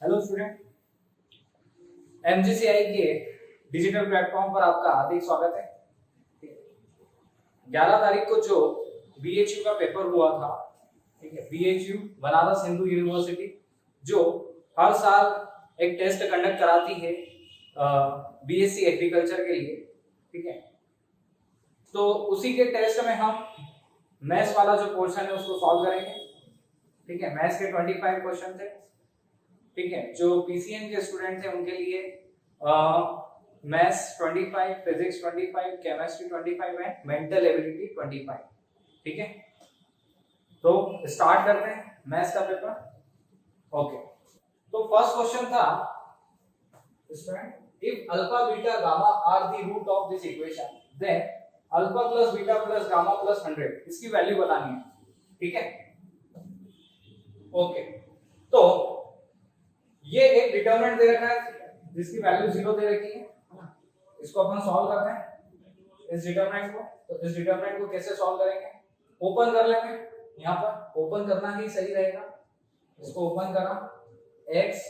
Hello student, MGCI के digital platform पर आपका हार्दिक स्वागत है। 11 तारीख को जो बीएचयू का पेपर हुआ था, ठीक है, बीएचयू बनारस हिंदू यूनिवर्सिटी जो हर साल एक टेस्ट कंडक्ट कराती है बीएससी एग्रीकल्चर के लिए, ठीक है। तो उसी के टेस्ट में हम मैथ्स वाला जो पोर्शन है उसको सॉल्व करेंगे, ठीक है। मैथ्स के 25 क्वेश्चन थे, ठीक है। जो पीसीएम के स्टूडेंट थे उनके लिए मैथ्स 25, फिजिक्स 25, केमिस्ट्री 25 है, मेंटल एबिलिटी 25, ठीक है। तो स्टार्ट करते हैं मैथ्स का पेपर। ओके, तो फर्स्ट क्वेश्चन था student, if alpha beta gamma are the root of this equation then alpha plus beta plus gamma plus 100, इसकी वैल्यू बतानी है, ठीक है। ओके, तो ये एक डिटरमिनेंट दे रखा है जिसकी वैल्यू 0 दे रखी है, इसको अपन सॉल्व करते हैं इस डिटरमिनेंट को। तो इस डिटरमिनेंट को कैसे सॉल्व करेंगे, ओपन कर लेंगे, यहाँ पर ओपन करना ही सही रहेगा। इसको ओपन करा, x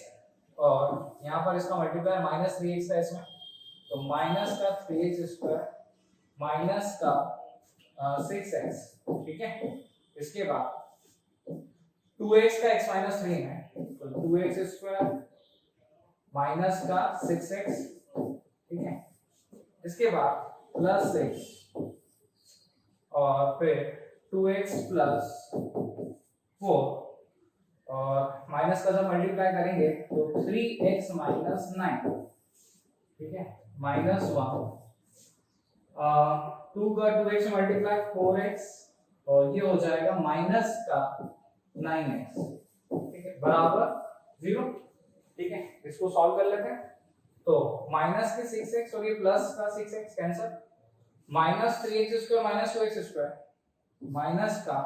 और यहाँ पर इसका मल्टीप्लाई माइनस 3x है इसमें, तो माइनस का 3x स्क्वायर माइनस का 6x, ठीक है। इसके बाद 2x का x माइनस 3 है, तो 2x स्क्वायर माइनस का 6x, ठीक है। इसके बाद प्लस 6 और फिर 2x प्लस 4 और माइनस का जब मल्टीप्लाई करेंगे तो 3x माइनस 9, ठीक है, माइनस 1, 2 का 2x मल्टीप्लाई 4x और ये हो जाएगा माइनस का 9x, ठीक है, बराबर 0, ठीक है। इसको सॉल्व कर लेते हैं, तो माइनस के 6x और ये प्लस का 6x cancel, minus 3x square minus 2x square minus का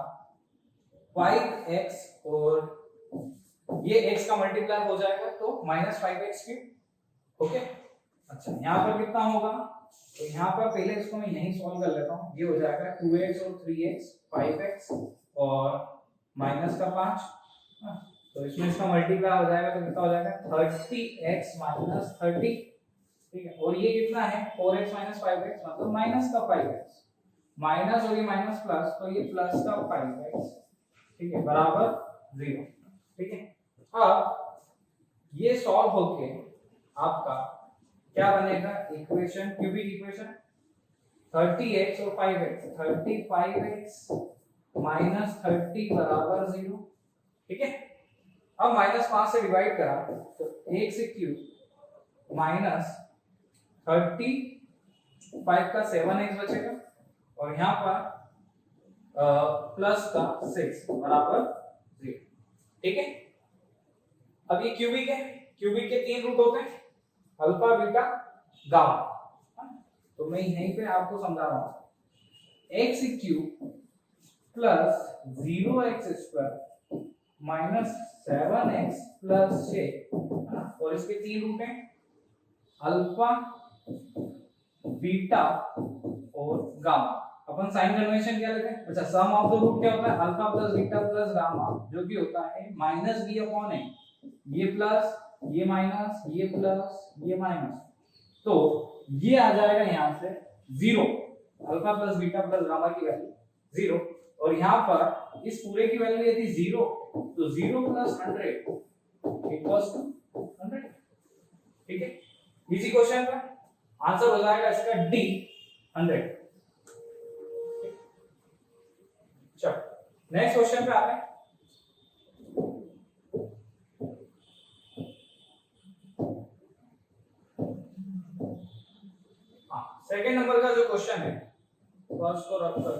5x और ये x का मल्टीप्लाई हो जाएगा तो माइनस 5x क्यूब, ओके। अच्छा, यहाँ पर कितना होगा, तो यहाँ पर पहले इसको मैं यहीं सॉल्व कर लेता हूँ। ये हो जाएगा 2x और 3x 5x और माइनस का 5, तो इसमें इसका मल्टीप्लाई हो जाएगा तो कितना हो जाएगा 30x माइनस 30, ठीक है। और ये कितना है 4x माइनस 5x मतलब माइनस का 5x, माइनस और ये माइनस प्लस तो ये प्लस का 5x, ठीक है, बराबर 0, ठीक है। अब ये सॉल्व होके आपका क्या बनेगा, इक्वेशन क्यूबिक इक्वेशन 30x और 5x 35x माइनस 30 बराबर 0, ठीक है। अब माइनस 5 से डिवाइड करा तो 1 से क्यूब माइनस 35 का 7x बचेगा और यहाँ पर प्लस का 6 बराबर 0, ठीक है। अब ये क्यूबिक है, क्यूबिक के 3 रूट होते हैं, अल्फा बीटा गामा, तो मैं यहीं पे आपको समझा रहा हूं, x cube plus 0x square minus 7x plus 6 और इसके 3 रूट हैं, अल्फा बीटा और गामा। अपन साइन कन्वेंशन क्या लेते हैं, अच्छा सम ऑफ द रूट क्या होता है, alpha plus beta plus gamma जो कि होता है माइनस बी अपॉन ए, ये प्लस ये माइनस ये प्लस ये माइनस, तो ये आ जाएगा यहाँ से 0, alpha plus beta plus gamma की वैल्यू 0 और यहाँ पर इस पूरे की वैल्यू यदि 0 तो 0 प्लस 100 इक्वल्स टू 100, ठीक है। इसी क्वेश्चन का आंसर हो जाएगा इसका डी 100। चलो नेक्स्ट क्वेश्चन पे आते हैं। सेकंड नंबर का जो क्वेश्चन है फर्स्ट को रख कर,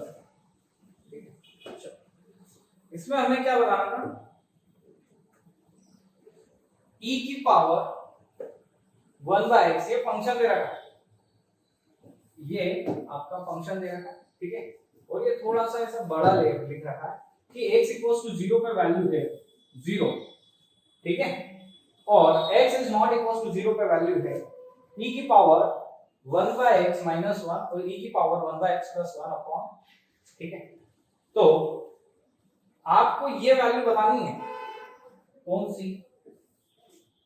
ठीक है। अच्छा, इसमें हमें क्या बताना था, e की पावर 1/x ये फंक्शन दे रखा है, ये आपका फंक्शन दे रखा है, ठीक है। और ये थोड़ा सा ऐसा बड़ा लिख रखा है कि x इक्वल्स टू 0 पे वैल्यू है 0, ठीक है, और x is not equals to 0 पे वैल्यू है e की पावर 1/x माइनस 1 और e की पावर 1/x प्लस 1 अपॉन, ठीक है। तो आपको ये वैल्यू बतानी है कौन सी,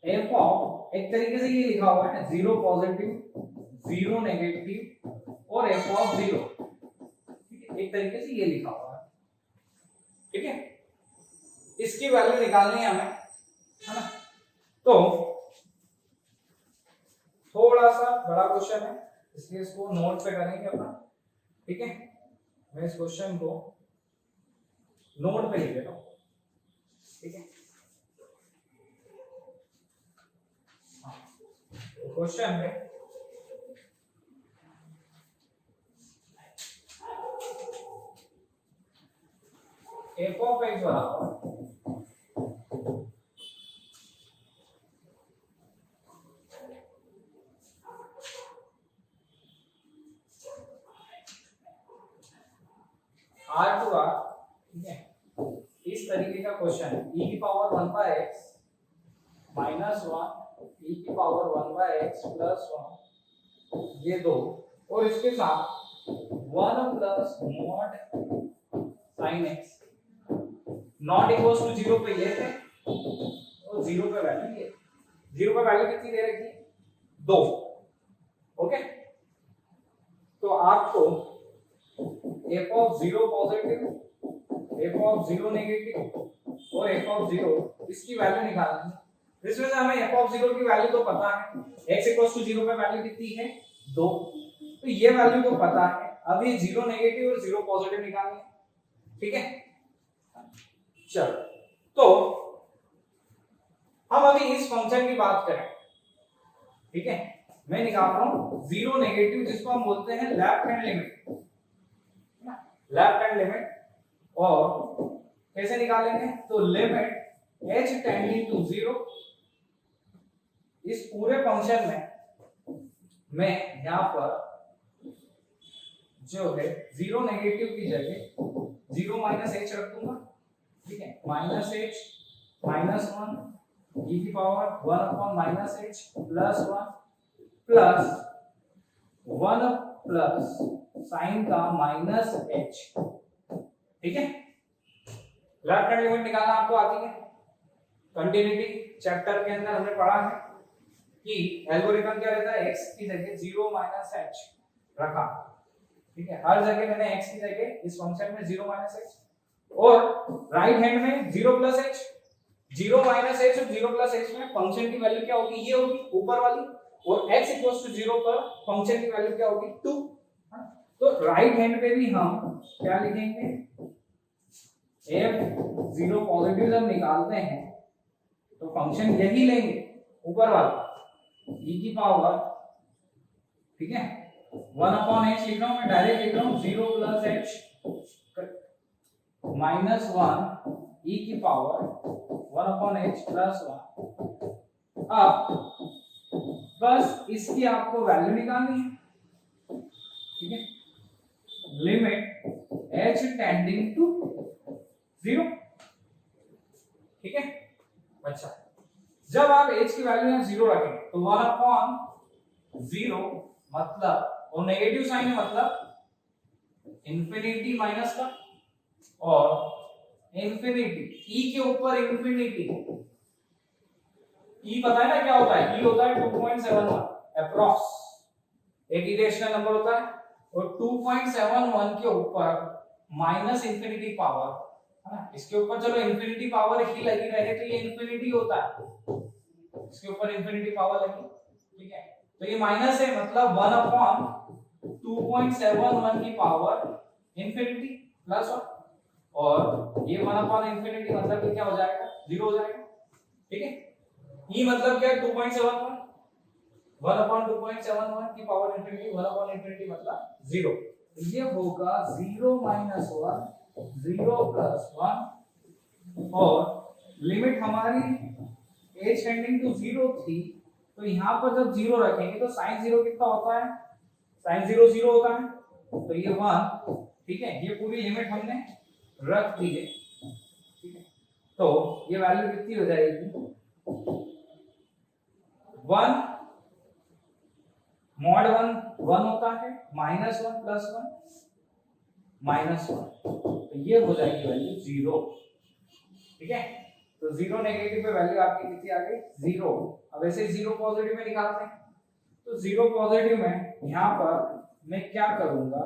एफ ऑफ, एक तरीके से ये लिखा हुआ है 0 पॉजिटिव 0 नेगेटिव और एफ ऑफ 0, एक तरीके से ये लिखा हुआ है, ठीक है। इसकी वैल्यू निकालनी है हमें, है ना। तो थोड़ा सा बड़ा क्वेश्चन है, इसलिए इसको नोट पे करेंगे अपना, ठीक है। मैं इस क्वेश्चन को नोट पे लिख देता हूं, ठीक है। क्वेश्चन है एफ ऑफ एक्स बराबर R टू R, ठीक है। इस तरीके का क्वेश्चन है, e की power 1 by x minus 1 e की पावर 1 बाय x प्लस 1, ये दो, और इसके साथ 1 plus mod sin x not equal to 0 पे ये थे और 0 पे वैल्यू ये, 0 पे वैल्यू कितनी दे रखी है 2, ओके। तो आपको f of 0 positive, f of 0 negative और f ऑफ 0 इसकी वैल्यू निकालनी है। इसमें से हमें f ऑफ 0 की वैल्यू तो पता है, x इक्वल्स टू 0 पे वैल्यू कितनी है 2, तो ये वैल्यू तो पता है। अब ये 0 नेगेटिव और 0 पॉजिटिव निकालनी है, ठीक है। चलो, तो हम अभी इस फंक्शन की बात करें, ठीक है। मैं निकाल रहा हूं 0 नेगेटिव, जिसको हम बोलते हैं left hand limit, left hand limit. और कैसे निकालेंगे, तो लिमिट h टेंडिंग टू 0, इस पूरे फंक्शन में मैं यहां पर जो है 0 नेगेटिव की जगह 0 माइनस h रख दूंगा, ठीक है। माइनस h माइनस 1 e की power 1 upon minus h plus 1 plus 1 plus sign का माइनस h, ठीक है। लेफ्ट हैंड लिमिट निकालना आपको आती है, कंटिन्यूटी चैप्टर के अंदर हमने पढ़ा है कि एल्गोरिथम क्या रहता है, x की जगह 0 माइनस h रखा, ठीक है। हर जगह मैंने x की जगह इस फंक्शन में 0 माइनस h, और राइट हैंड में 0 प्लस h, 0 माइनस h और 0 प्लस h में फंक्शन की वैल्यू क्या होगी, ये होगी ऊपर वाली, और x इक्वल्स टू 0 पर फंक्शन की वैल्यू क्या होगी 2। तो राइट हैंड पे भी हम क्या लिखेंगे, f 0 पॉजिटिव जब निकालते हैं तो फंक्शन यही लेंगे ऊपर वाला e की पावर, ठीक है। 1 अपॉन h लिख रहा हूं, मैं डायरेक्ट लिख रहा हूं 0 प्लस h माइनस 1 e की पावर 1 अपॉन h प्लस 1। अब बस इसकी आपको वैल्यू निकालनी है, ठीक है। लिमिट h टेंडिंग टू 0, ठीक है। अच्छा, जब आप h की वैल्यू यहां 0 रखेंगे तो 1 अपॉन 0 मतलब, और नेगेटिव साइन है मतलब इंफिनिटी माइनस का, और इंफिनिटी e के ऊपर इंफिनिटी, e पता है ना क्या होता है, e होता है 2.71 अप्रॉक्स, एक इरेशनल नंबर होता है, और 2.71 के ऊपर माइनस इंफिनिटी पावर, है ना। इसके ऊपर चलो इंफिनिटी पावर ही लगी रहे तो ये इंफिनिटी होता है, इसके ऊपर इंफिनिटी पावर लगी, ठीक है। तो ये माइनस है मतलब 1 अपॉन 2.71 की पावर इंफिनिटी प्लस 1, और ये 1 अपॉन इंफिनिटी मतलब कि क्या हो जाएगा 0 हो जाएगा, ठीक है। e मतलब क्या है 2.71, 1 अपॉन 2.71 की पावर इंफिनिटी, 1 अपॉन इंफिनिटी मतलब 0, ये होगा 0 माइनस 1 0 प्लस 1, और लिमिट हमारी h टेंडिंग टू 0 थी, तो यहाँ पर जब 0 रखेंगे तो sin 0 कितना होता है, sin 0 0 होता है, तो ये 1, ठीक है। ये पूरी लिमिट हमने रख दी है, ठीक है। तो ये वैल्यू कितनी हो जाएगी 1 मॉड 1 होता है, माइनस 1 प्लस 1 माइनस 1, तो ये हो जाएगी वैल्यू 0, ठीक है। तो जीरो नेगेटिव पे वैल्यू आपकी कितनी आ गई, जीरो। अब ऐसे जीरो पॉजिटिव में निकालते हैं, तो जीरो पॉजिटिव में यहाँ पर मैं क्या करूंगा,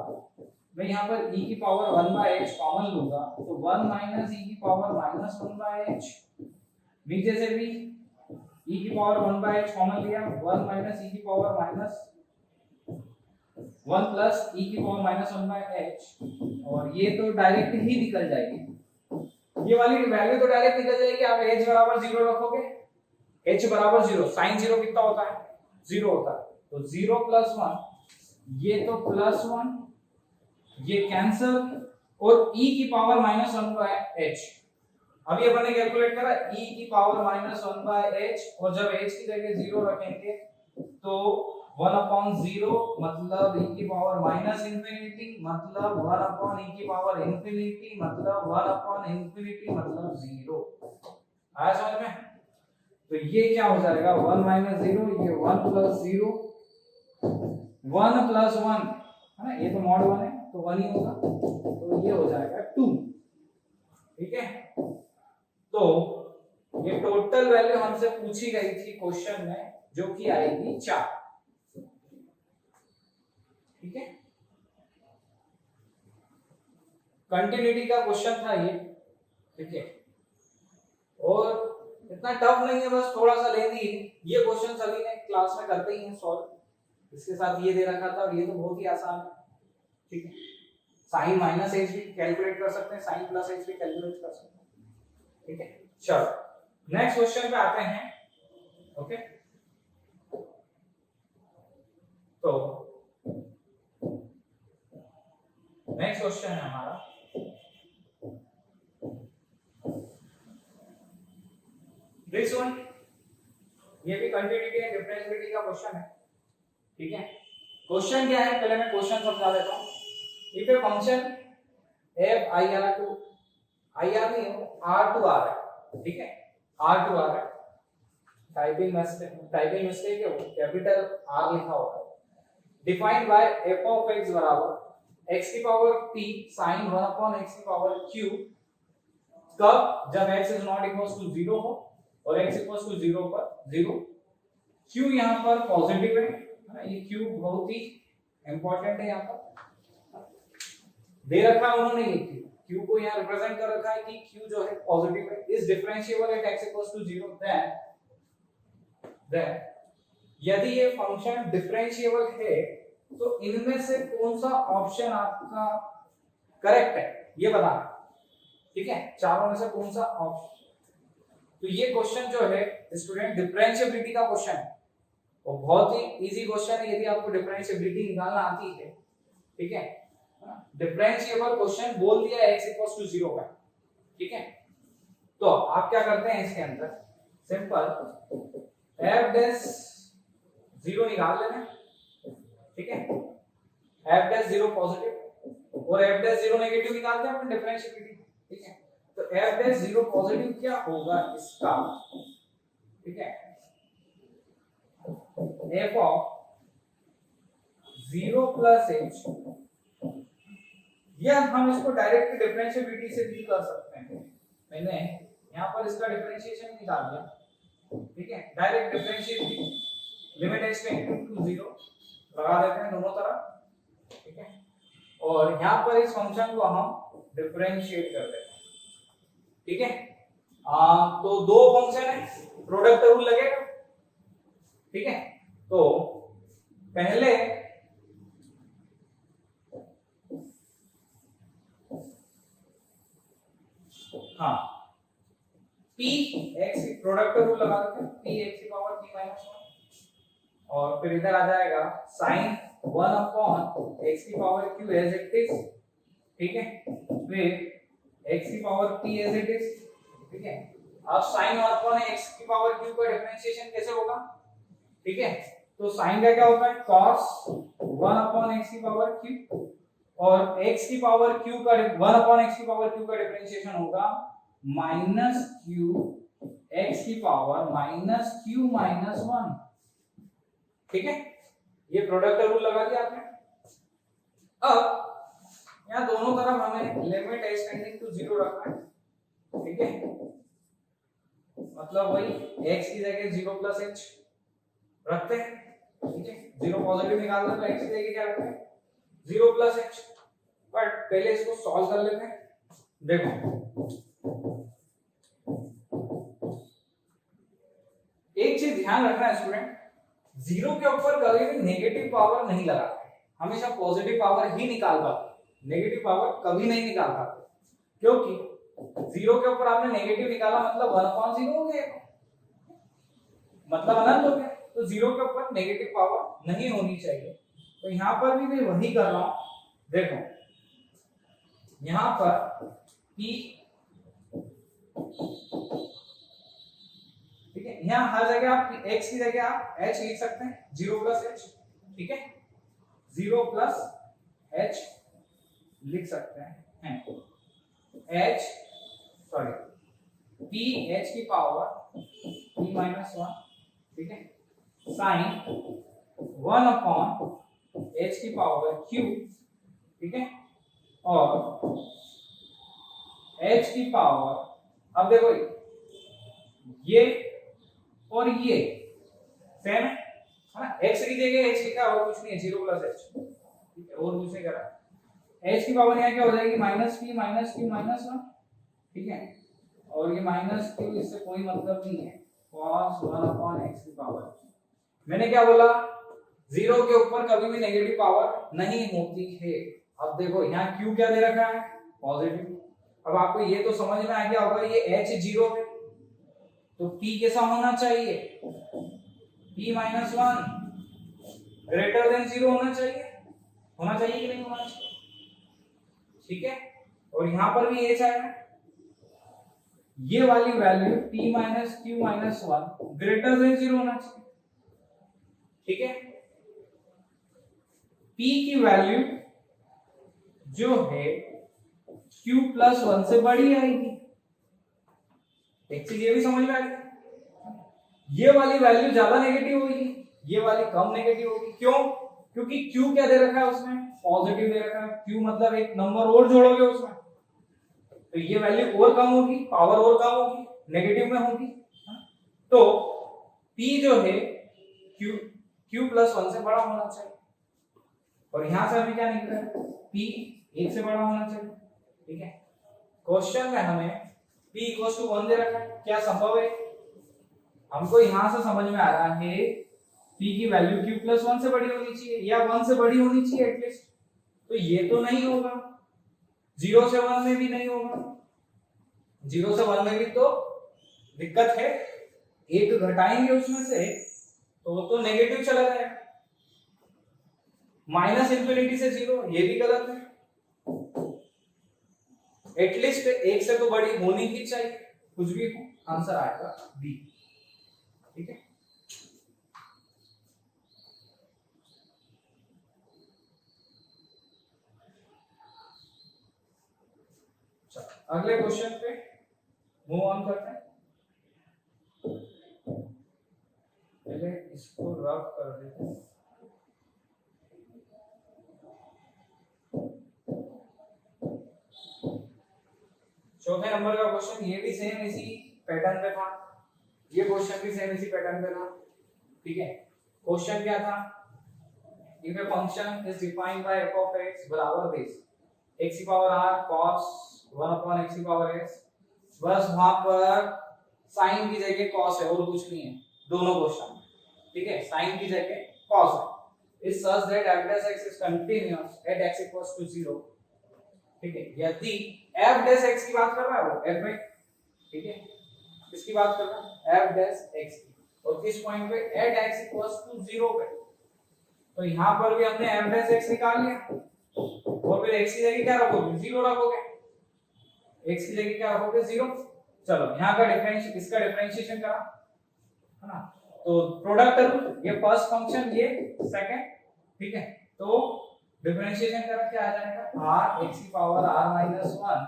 मैं यहाँ पर e की पावर 1/h कॉमन लूंगा, तो 1 माइनस e की पावर माइनस 1/h, नीचे से भी e की पावर 1/h कॉमन लिया, 1 माइनस e की पावर माइनस 1 प्लस e की पावर माइनस 1/h, और ये तो डायरेक्ट ही निकल जाएगी, ये वाली वैल्यू तो डायरेक्ट निकल जाएगी। आप h बराबर 0 रखोगे, h बराबर 0, साइन 0 कितना होता है, 0 होता है, तो 0 प्लस 1, ये तो प्लस 1, ये कैंसल, और e की पावर माइनस 1/h। अब ये अपने कैलकुलेट करा, e की पावर माइनस 1/h, और जब h की जगह 0 रखेंगे तो 1/0 मतलब e की पावर माइनस इंफिनिटी, मतलब 1/e की पावर इंफिनिटी, मतलब 1/इंफिनिटी, मतलब 0। आया समझ में? तो ये क्या हो जाएगा, 1 माइनस 0, ये 1 प्लस 0, 1 प्लस 1 है ना, ये तो मॉड 1 है तो 1 ही होगा, तो ये हो जाएगा 2। ठीक है, तो ये टोटल वैल्यू हमसे पूछी गई थी क्वेश्चन में, जो कि आएगी 4। ठीक है, कंटिन्यूटी का क्वेश्चन था ये। ठीक है, और इतना टफ नहीं है, बस थोड़ा सा लेंदी है। ये क्वेश्चन सभी ने क्लास में करते ही हैं सॉल्व, इसके साथ ये दे रखा था, और ये तो बहुत ही आसान है। ठीक है, साइन माइनस एच भी कैलकुलेट कर सकते हैं, साइन प्लस एच भी कैलकुलेट कर सकते हैं। ठीक है, चलो नेक्स्ट क्वेश्चन पे आते हैं। ओके, तो नेक्स्ट क्वेश्चन है हमारा, दिस वन, ये भी कंटिन्यूटी एंड डिफरेंशिएबिलिटी का क्वेश्चन है। ठीक है, क्वेश्चन क्या है, पहले मैं क्वेश्चन समझा देता हूं। If a function f ir2, ir नहीं हो, r2r है। ठीक है, r2r है, टाइपिंग मिस्टेक है, वो कैपिटल r लिखा होगा। Defined by f of x बराबर x की power p sin 1 upon x की पावर q, कब, जब x is not equals to 0 हो और x इक्वल्स टू 0 पर 0, q यहां पर पॉजिटिव है ना, ये q बहुत ही इंपॉर्टेंट है, यहां पर दे रखा है उन्होंने, ये q को यहां रिप्रेजेंट कर रखा है कि q जो है पॉजिटिव है, is differentiable at x equals to 0, then यदि ये फंक्शन डिफरेंशिएबल है तो इनमें से कौन सा ऑप्शन आपका करेक्ट है, ये बताना। ठीक है, चारों में से कौन सा ऑप्शन। तो ये क्वेश्चन जो है स्टूडेंट डिफरेंशिएबिलिटी का क्वेश्चन है, वो बहुत ही इजी क्वेश्चन है यदि आपको डिफरेंशिएबिलिटी निकालना आती है। ठीक है, डिफरेंशिएबल क्वेश्चन बोल दिया x इक्वल्स टू 0 का। ठीक है, तो आप क्या करते हैं, इसके अंदर सिंपल f डैश 0 निकाल लेना। ठीक है, f डैश 0 पॉजिटिव और f डैश 0 नेगेटिव निकालते हैं अपने डिफरेंशिएबिलिटी। ठीक है, तो f डैश 0 पॉजिटिव क्या होगा इसका। ठीक है, f ऑफ 0 प्लस h, या हम इसको डायरेक्ट डिफरेंशिएबिलिटी से भी कर सकते हैं। मैंने यहाँ पर इसका डिफरेंशिएशन निकाल दिया। ठीक है, direct differentiability, limit h tending to 0 लगा देते हैं दोनों तरफ। ठीक है, और यहाँ पर इस फंक्शन को हम डिफरेंशिएट कर देते हैं। ठीक है, तो दो फंक्शन है, प्रोडक्ट रूल लगेगा। ठीक है, तो पहले हाँ p x प्रोडक्ट रूल लगा देते हैं, p x की पावर p माइनस 1, और फिर इधर आ जाएगा sin 1 अपॉन x की power q as it is. ठीक है, फिर x की power p as it is. ठीक है, अब sin 1 अपॉन x की पावर q का डिफरेंशिएशन कैसे होगा। ठीक है, तो sin का क्या होता है, cos 1 अपॉन x की पावर q, और x की पावर q का 1 अपॉन x की पावर q का डिफरेंशिएशन होगा माइनस q x की पावर माइनस q माइनस 1। ठीक है, ये प्रोडक्ट रूल लगा दिया आपने। अब यहाँ दोनों तरफ हमें लिमिट h टेंडिंग टू 0 रखना है। ठीक है, मतलब वही x की जगह 0 प्लस h रखते हैं, ठीक है। 0 पॉजिटिव निकालना तो x की जगह क्या रखते हैं 0 प्लस h। बट पहले इसको सॉल्व कर लेते हैं। देखो एक चीज ध्यान रखना है स्टूडेंट, 0 के ऊपर कभी भी नेगेटिव पावर नहीं लगाते, हमेशा पॉजिटिव पावर ही निकाल पाते, नेगेटिव पावर कभी नहीं निकाल पाते। क्योंकि 0 के ऊपर आपने नेगेटिव निकाला मतलब 1/0 हो गया, मतलब अनंत हो गया। तो 0 के ऊपर नेगेटिव पावर नहीं होनी चाहिए। तो यहां पर भी मैं वही कर रहा हूं। देखो यहां पर p, ठीक है, यहां हर जगह आप x की जगह आप h लिख सकते हैं 0 प्लस h, ठीक है, 0 प्लस h लिख सकते हैं h सॉरी p h की पावर p माइनस 1, ठीक है, साइन 1 अपॉन h की पावर q, ठीक है, और h की पावर, अब देखो ये और ये सेम है ना, x की जगह h लिखा और कुछ नहीं है 0 प्लस h, ठीक है, और कुछ नहीं करा। h की पावर यहाँ क्या हो जाएगी minus p minus q minus 1, ठीक है, और ये माइनस q इससे कोई मतलब नहीं है, cos 1 अपॉन x की पावर। मैंने क्या बोला 0 के ऊपर कभी भी नेगेटिव पावर नहीं होती है। अब देखो यहाँ q क्या दे रखा है पॉजिटिव। अब आपको ये तो समझ में आ गया होगा ये h 0 है तो p कैसा होना चाहिए p माइनस 1 ग्रेटर देन 0 होना चाहिए कि नहीं होना चाहिए, ठीक है। और यहां पर भी h आएगा, ये वाली value p minus q minus 1 greater than 0 होना चाहिए, ठीक है। p की वैल्यू जो है q प्लस 1 से बड़ी आएगी। एक चीज ये भी समझ में आ गई, ये वाली वैल्यू ज्यादा नेगेटिव होगी, ये वाली कम नेगेटिव होगी। क्यों? क्योंकि q क्या दे रखा है उसमें पॉजिटिव दे रखा है, q मतलब एक नंबर और जोड़ोगे उसमें तो ये वैल्यू और कम होगी, पावर और कम होगी, नेगेटिव में होगी। तो p जो है q प्लस 1 से बड़ा होना चाहिए, और यहां से हमें क्या निकल रहा है p 1 से बड़ा होना चाहिए, ठीक है। क्वेश्चन में हमें p इक्वल्स टू 1 दे रखा है, क्या संभव है? हमको यहां से समझ में आ रहा है p की वैल्यू q प्लस 1 से बड़ी होनी चाहिए या 1 से बड़ी होनी चाहिए एटलीस्ट। तो ये तो नहीं होगा, 0 से 1 में भी नहीं होगा, 0 से 1 में भी तो दिक्कत है, एक घटाएंगे उसमें से तो नेगेटिव चला जाएगा, माइनस इंफिनिटी से 0 ये भी गलत है, एटलीस्ट 1 से तो बड़ी होनी ही चाहिए, कुछ भी हो आंसर आएगा बी, ठीक है। अगले क्वेश्चन पे मूव ऑन करते हैं, पहले इसको रफ कर देते हैं। चौथे नंबर का क्वेश्चन, ये भी सेम इसी पैटर्न पे था, ये क्वेश्चन भी सेम इसी पैटर्न पे था, ठीक है। क्वेश्चन क्या था, if a function is defined by f of x बराबर दिस x की power r cos 1 upon x की पावर s, बस वहां पर साइन की जगह cos है और कुछ नहीं है दोनों क्वेश्चन, ठीक है। साइन की जगह cos है, is such that f dash x is continuous at x equals to 0, ठीक है। यदि f dash x की बात कर रहा है वो f में, ठीक है, इसकी बात कर रहा है f dash x की, और किस पॉइंट पे at x equals to 0 पे, तो यहां पर भी हमने f dash x निकाल लिया, और फिर x की जगह क्या रखोगे 0 रखोगे, x की जगह क्या रखोगे 0। चलो यहां का डिफरेंशिएशन, इसका डिफरेंशिएशन करा है ना, तो प्रोडक्ट रूल, ये फर्स्ट फंक्शन ये सेकंड, ठीक है, तो डिफरेंशिएशन करा क्या आ जाएगा r x की power r minus 1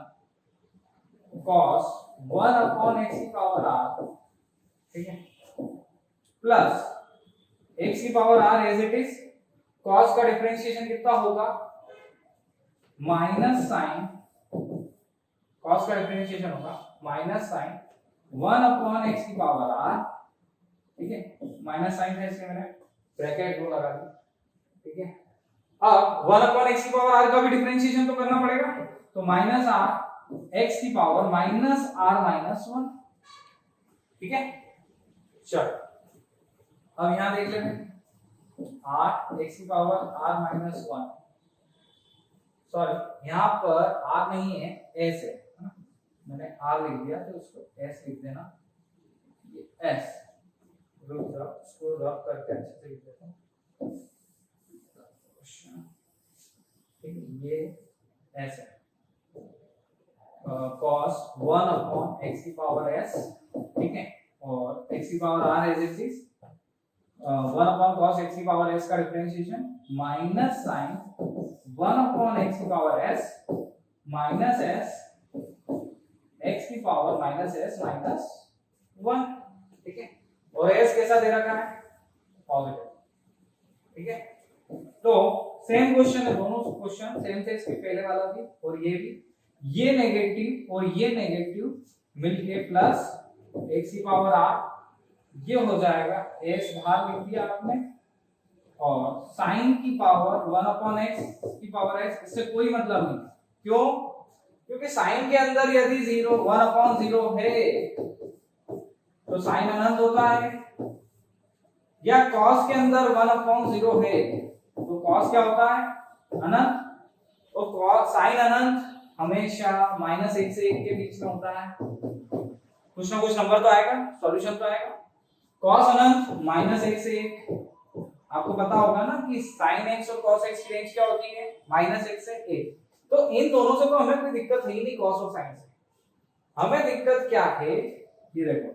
cos 1 upon x की पावर r, ठीक है, प्लस x की power r as it is, cos का डिफरेंशिएशन कितना होगा माइनस साइन, cos का डिफरेंशिएशन होगा माइनस साइन 1/x की पावर r, ठीक है, माइनस साइन है इसलिए मैंने ब्रैकेट वो लगा दी, ठीक है। अब 1/x की पावर r का भी डिफरेंशिएशन तो करना पड़ेगा, तो माइनस r x की पावर माइनस r माइनस 1, ठीक है। चलो अब यहां देख लेते हैं, r x की पावर r माइनस 1, सॉरी यहां पर r नहीं है s है ना, मैंने r लिख दिया तो उसको s लिख देना, ये s रुक जाओ, इसको रब करके अच्छे से लिख देता हूं, ठीक है, ये s है, cos 1/x की पावर s, ठीक है, और x की power r as it is 1/cos x की पावर s का डिफरेंशिएशन माइनस साइन 1/x की power s minus s x की पावर माइनस s माइनस 1, ठीक है, और s कैसा दे रखा है, पॉजिटिव, ठीक है। तो सेम क्वेश्चन है, दोनों क्वेश्चन सेम थे, इसके पहले वाला भी और ये भी, ये नेगेटिव और ये नेगेटिव मिलके प्लस x की पावर r, ये हो जाएगा s बाहर लिख दिया आपने, और साइन की पावर 1/x की पावर x, इससे कोई मतलब नहीं, क्यों, क्योंकि साइन के अंदर यदि 1/0 है तो साइन अनंत होता है, या cos के अंदर 1/0 है तो cos क्या होता है, अनंत, और cos साइन अनंत हमेशा -1 से 1 के बीच में होता है, कुछ ना कुछ नंबर तो आएगा, सॉल्यूशन तो आएगा, cos अनंत -1 से 1, आपको पता होगा ना कि sin x और cos x की रेंज क्या होती है, -1 से 1, तो इन दोनों से तो हमें कोई दिक्कत है ही नहीं cos और sin से, हमें दिक्कत क्या है, ये देखो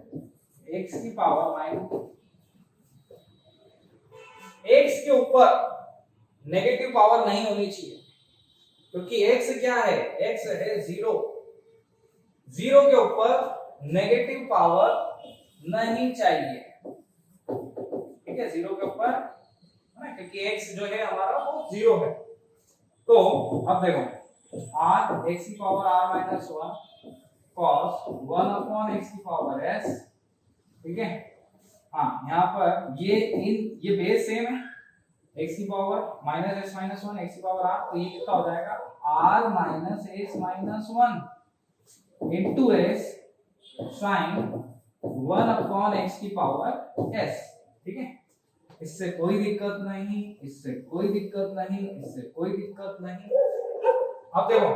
x की पावर माइनस, x के ऊपर नेगेटिव पावर नहीं होनी चाहिए, क्योंकि x क्या है, x है 0, 0 के ऊपर नेगेटिव पावर नहीं चाहिए, ठीक है, 0 के ऊपर ना, क्योंकि x जो है हमारा वो 0 है। तो अब देखो r x की power r minus 1 cos 1/x की पावर s, ठीक है, हाँ यहाँ पर ये बेस सेम है, x की पावर -s माइनस 1 x की पावर r, तो ये कितना हो जाएगा r minus s minus 1 into s sine 1/x की पावर s, ठीक है, इससे कोई दिक्कत नहीं, इससे कोई दिक्कत नहीं, इससे कोई दिक्कत नहीं। अब देखो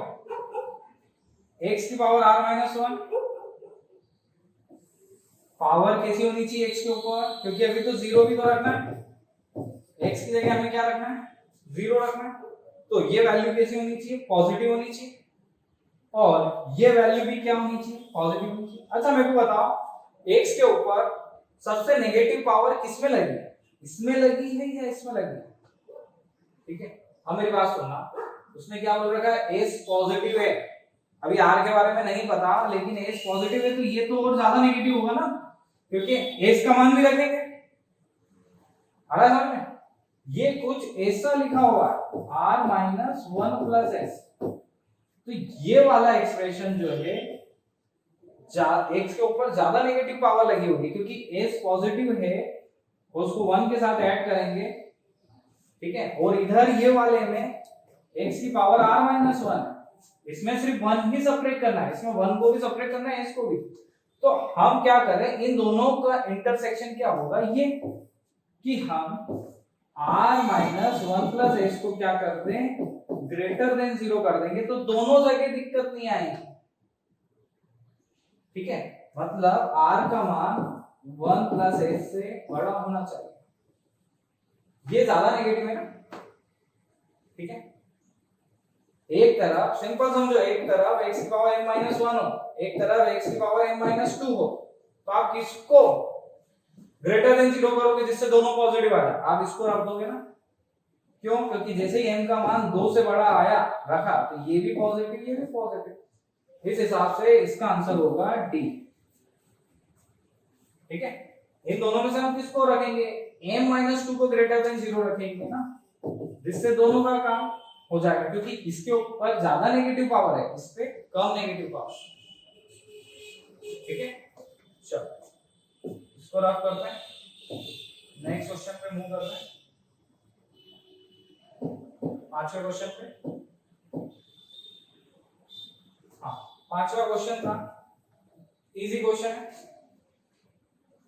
x की पावर r माइनस 1, पावर कैसी होनी चाहिए x के ऊपर, क्योंकि अभी तो 0 भी तो रखना है, x की जगह हमें क्या रखना है, 0 रखना है, तो ये वैल्यू कैसी होनी चाहिए, पॉजिटिव होनी चाहिए, और ये वैल्यू भी क्या होनी चाहिए, पॉजिटिव होनी चाहिए। अच्छा मेरे को बताओ x के ऊपर सबसे नेगेटिव पावर किसमें लगी, इसमें लगी है या इसमें लगी है, ठीक है, अब मेरी बात सुनना, उसने क्या बोल रखा है, s पॉजिटिव है, अभी r के बारे में नहीं पता, लेकिन s पॉजिटिव है तो ये तो और ज्यादा नेगेटिव होगा ना, क्योंकि s का मान भी रखेंगे, आ रहा है समझ में, ये कुछ ऐसा लिखा हुआ है r माइनस 1 प्लस s, तो ये वाला एक्सप्रेशन जो है x के ऊपर ज्यादा नेगेटिव पावर लगी होगी, क्योंकि s पॉजिटिव है, उसको 1 के साथ ऐड करेंगे, ठीक है, और इधर ये वाले में x की पावर r माइनस 1, इसमें सिर्फ 1 ही सेपरेट करना है, इसमें 1 को भी सेपरेट करना है, s को भी, तो हम क्या करें, इन दोनों का इंटरसेक्शन क्या होगा, ये कि हम r माइनस 1 प्लस s को क्या कर दें, ग्रेटर देन 0 कर देंगे, तो दोनों जगह दिक्कत नहीं आएगी, ठीक है, मतलब r का मान 1 प्लस s से बड़ा होना चाहिए, ये ज्यादा नेगेटिव है ना, ठीक है, एक तरफ सिंपल समझो, एक तरफ x की पावर m माइनस 1 हो, एक तरफ x की पावर m माइनस 2 हो, तो आप किसको ग्रेटर देन 0 करोगे, जिससे दोनों पॉजिटिव आ जाए, आप इसको रख दोगे ना, क्यों, क्योंकि जैसे ही m का मान 2 से बड़ा आया रखा, तो ये भी पॉजिटिव, ये भी पॉजिटिव, इस हिसाब से इसका आंसर होगा डी, ठीक है, इन दोनों में से हम किसको रखेंगे, m माइनस 2 को ग्रेटर देन 0 रखेंगे ना, जिससे दोनों का काम हो जाएगा, क्योंकि इसके ऊपर ज्यादा नेगेटिव पावर है, इस पे कम नेगेटिव पावर, ठीक है, चलो इसको रफ करते हैं, नेक्स्ट क्वेश्चन पे मूव करते हैं। पांचवें क्वेश्चन पे, हाँ पांचवा क्वेश्चन था, इजी क्वेश्चन है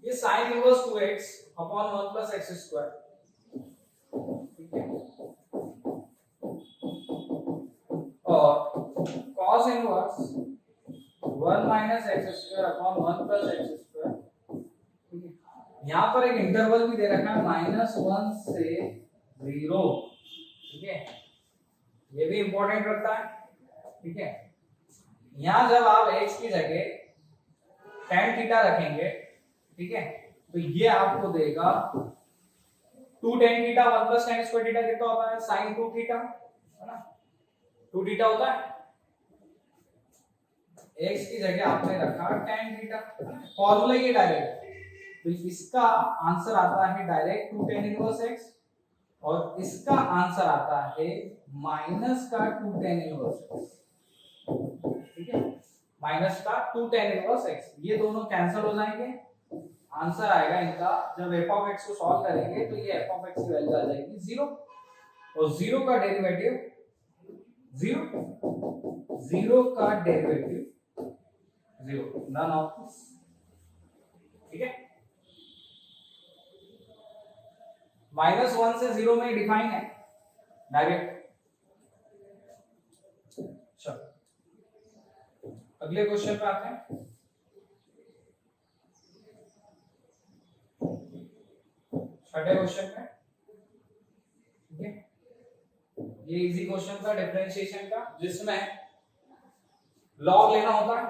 ये, sine inverse 2x upon 1 plus x square, ठीक है, और cos inverse 1 minus X square upon 1 plus x square, ठीक है। यहाँ पर एक इंटरवल भी दे रखा है -1 से 0, ठीक है, ये भी इंपॉर्टेंट रखता है, ठीक है। यहाँ जब आप x की जगह tan थीटा रखेंगे, ठीक है, तो ये आपको देगा 2 tan theta 1 plus tan square theta कितना होता है, sin 2 थीटा, है ना, 2 थीटा होता है। x की जगह आपने रखा tan थीटा, फॉर्मूला ये डायरेक्ट, तो इसका आंसर आता है डायरेक्ट 2 tan इनवर्स x, और इसका आंसर आता है माइनस का 2 tan इनवर्स x, ठीक है, माइनस का 2 tan इनवर्स x, ये दोनों कैंसिल हो जाएंगे, आंसर आएगा इनका, जब f ऑफ x को सॉल्व करेंगे तो ये f ऑफ x की वैल्यू आ जाएगी 0, और 0 का डेरिवेटिव 0, 0 का डेरिवेटिव 0, नन ऑफ दिस, ठीक है। -1 से 0 में डिफाइन है डायरेक्ट। चलो अगले क्वेश्चन पे आते हैं। छठे क्वेश्चन पे, ठीक है, ये इजी क्वेश्चन था डिफरेंशिएशन का, जिसमें लॉग लेना होता है,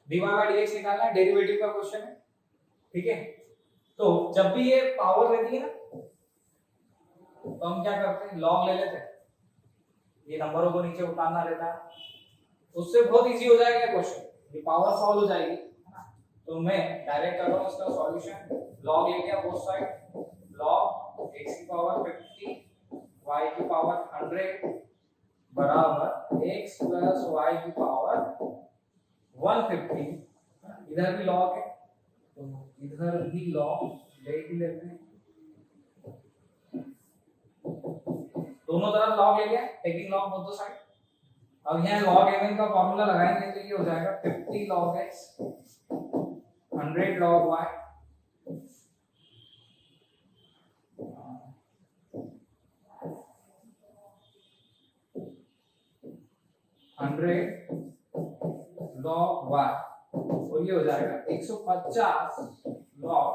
dy by dx निकालना है, डेरिवेटिव का क्वेश्चन है, ठीक है। तो जब भी ये पावर रहती है ना, तो हम क्या करते हैं, लॉग ले लेते हैं, ये नंबरों को नीचे उतारना रहता है, उससे बहुत इजी हो जाएगा क्वेश्चन, ये पावर सॉल्व हो जाएगी, है ना। तो मैं डायरेक्ट कर रहा हूं इसका सॉल्यूशन, लॉग ले लिया बोथ साइड, log x की पावर 50 y की पावर 100 बराबर x प्लस y की पावर 150, इधर भी log है तो इधर भी log ले ही लेते हैं, दोनों तरफ log ले लिया, taking log both the side. अब यहाँ log mn का फॉर्मूला लगाएंगे तो ये हो जाएगा 50 log x 100 log y, 100 log y, और ये हो जाएगा 150 log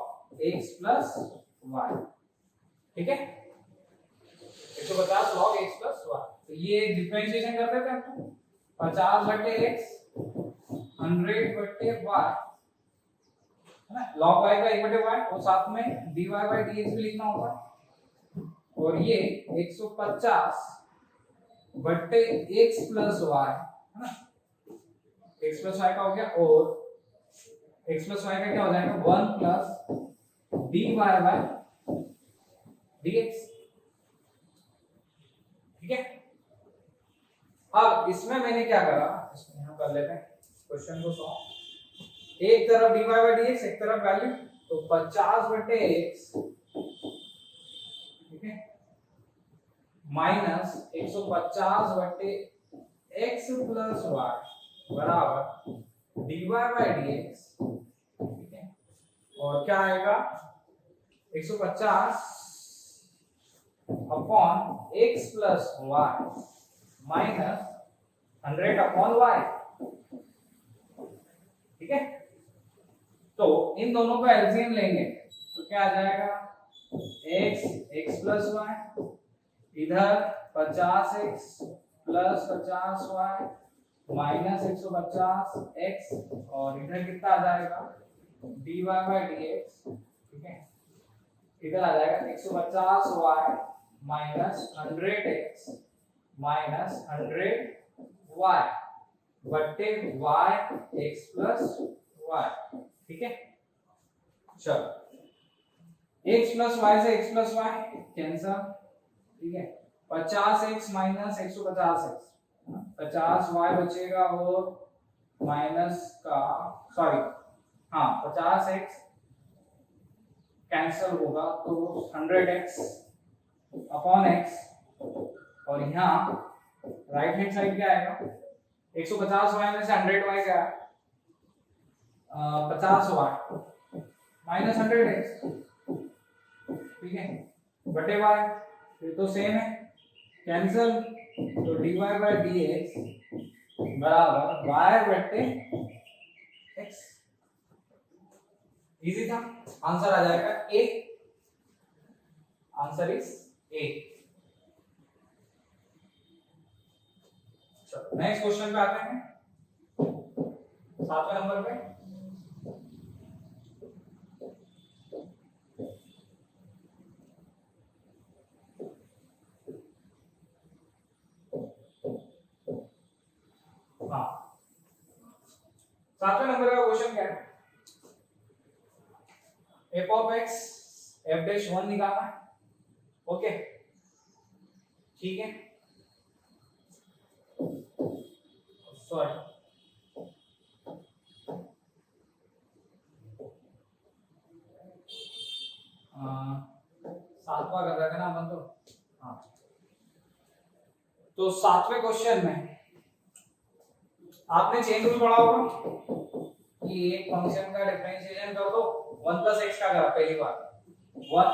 x प्लस y, ठीक है, 150 log x प्लस y। तो ये डिफरेंशिएशन कर देते हैं, 50 बटे x 100 बटे y, है ना, log y का 1 बटे y, और साथ में dy by dx भी लिखना होगा, और ये 150 बटे x प्लस y, है ना, x प्लस y का हो गया, और x प्लस y का क्या हो जाएगा 1 प्लस dy by dx, ठीक है। अब इसमें मैंने क्या करा, इसमें यहां कर लेते हैं क्वेश्चन को सॉल्व, एक तरफ dy by dx, एक तरफ वैल्यू, तो 50 बटे x, ठीक है, माइनस 150 बटे x प्लस y बराबर dy by dx, ठीक है, और क्या आएगा 150 upon x plus y minus 100 upon y, ठीक है। तो इन दोनों का एलसीएम लेंगे तो क्या आ जाएगा x प्लस y, इधर 50x plus 50y minus 150x, और इधर कितना आ जाएगा dy by dx, ठीक है, इधर आ जाएगा 150y minus 100x minus 100y बटे y x प्लस y, ठीक है। चलो x प्लस y से x प्लस y कैंसल, ठीक है, 50x माइनस 150x, 50y बचेगा और माइनस का, सॉरी हाँ 50x कैंसिल होगा तो 100x अपॉन x, और यहाँ राइट हैंड साइड क्या आएगा 150y में से 100y क्या है 50y माइनस 100x, ठीक है, बटे y, ये तो सेम है, कैंसिल, तो dy बाय dx बराबर y बटे x। इजी था, आंसर आ जाएगा ए, आंसर इज ए। चलो नेक्स्ट क्वेश्चन पे आते हैं, 7वें नंबर पे। हाँ 7वें नंबर का क्वेश्चन क्या है, f of x f dash 1 निकालना है, ओके ठीक है, सॉरी सातवां कर रहे थे ना अपन तो, हाँ तो 7वें क्वेश्चन में आपने चेन रूल पढ़ा होगा कि एक फंक्शन का डिफरेंशिएशन कर दो 1 प्लस एक्स का करा पहली बार 1,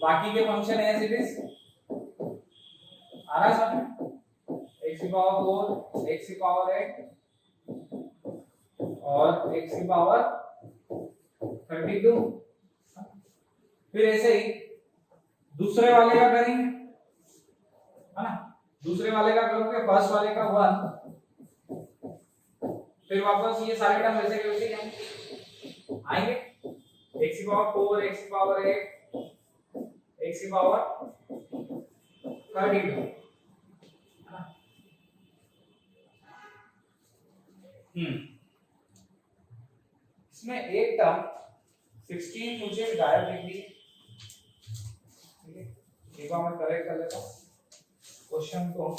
बाकी के फंक्शन एज इट इज आ रहा है समझ, x की पावर 4 x की पावर 8 और x की पावर 32, फिर ऐसे ही दूसरे वाले का करेंगे, है ना, दूसरे वाले का करोगे फर्स्ट वाले का 1, फिर वापस ये सारे टर्म वैसे के वैसे आएंगे, x की पावर 4 x की पावर 8 x की पावर 32, इसमें एक टर्म 16 मुझे गायब लिख दी, ठीक है, एक बार मैं करेक्ट कर लेता हूं क्वेश्चन को।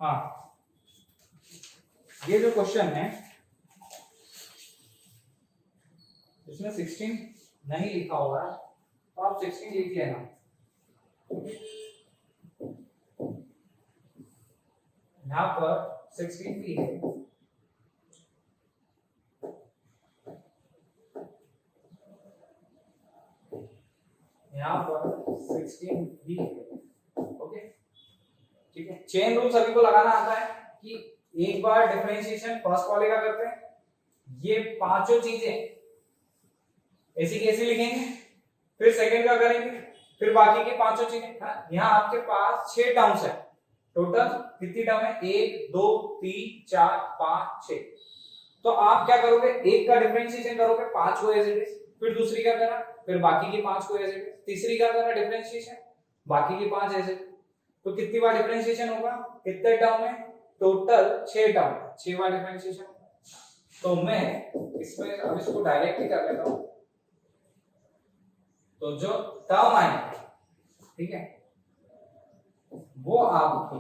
हाँ ये जो क्वेश्चन है इसमें 16 नहीं लिखा हुआ है, तो आप 16 लिख लेना, यहाँ पर 16 भी है, यहाँ पर 16 भी है, ओके ठीक है। चेन रूल सभी को लगाना आता है कि एक बार डिफरेंशिएशन फर्स्ट वाले का करते हैं, ये पांचों चीजें ऐसी कैसी लिखेंगे, फिर सेकंड का करेंगे, फिर बाकी के पांचों चीजें, यहाँ आपके पास 6 टर्म्स है, टोटल कितनी टर्म है 1 2 3 4 5 6, तो आप क्या करोगे, एक का डिफरेंशिएशन करोगे 5 को एज इट इज, फिर दूसरी का करा, फिर बाकी की 5 को एज इट इज, तीसरी का करा डिफरेंशिएशन, बाकी की 5 एज इट, तो कितनी बार डिफरेंशिएशन होगा, कितने टर्म है, टोटल 6 टर्म, 6 बार डिफरेंशिएशन। तो मैं इसमें अब इसको डायरेक्ट ही कर लेता हूं, तो जो टर्म आए ठीक है वो आपकी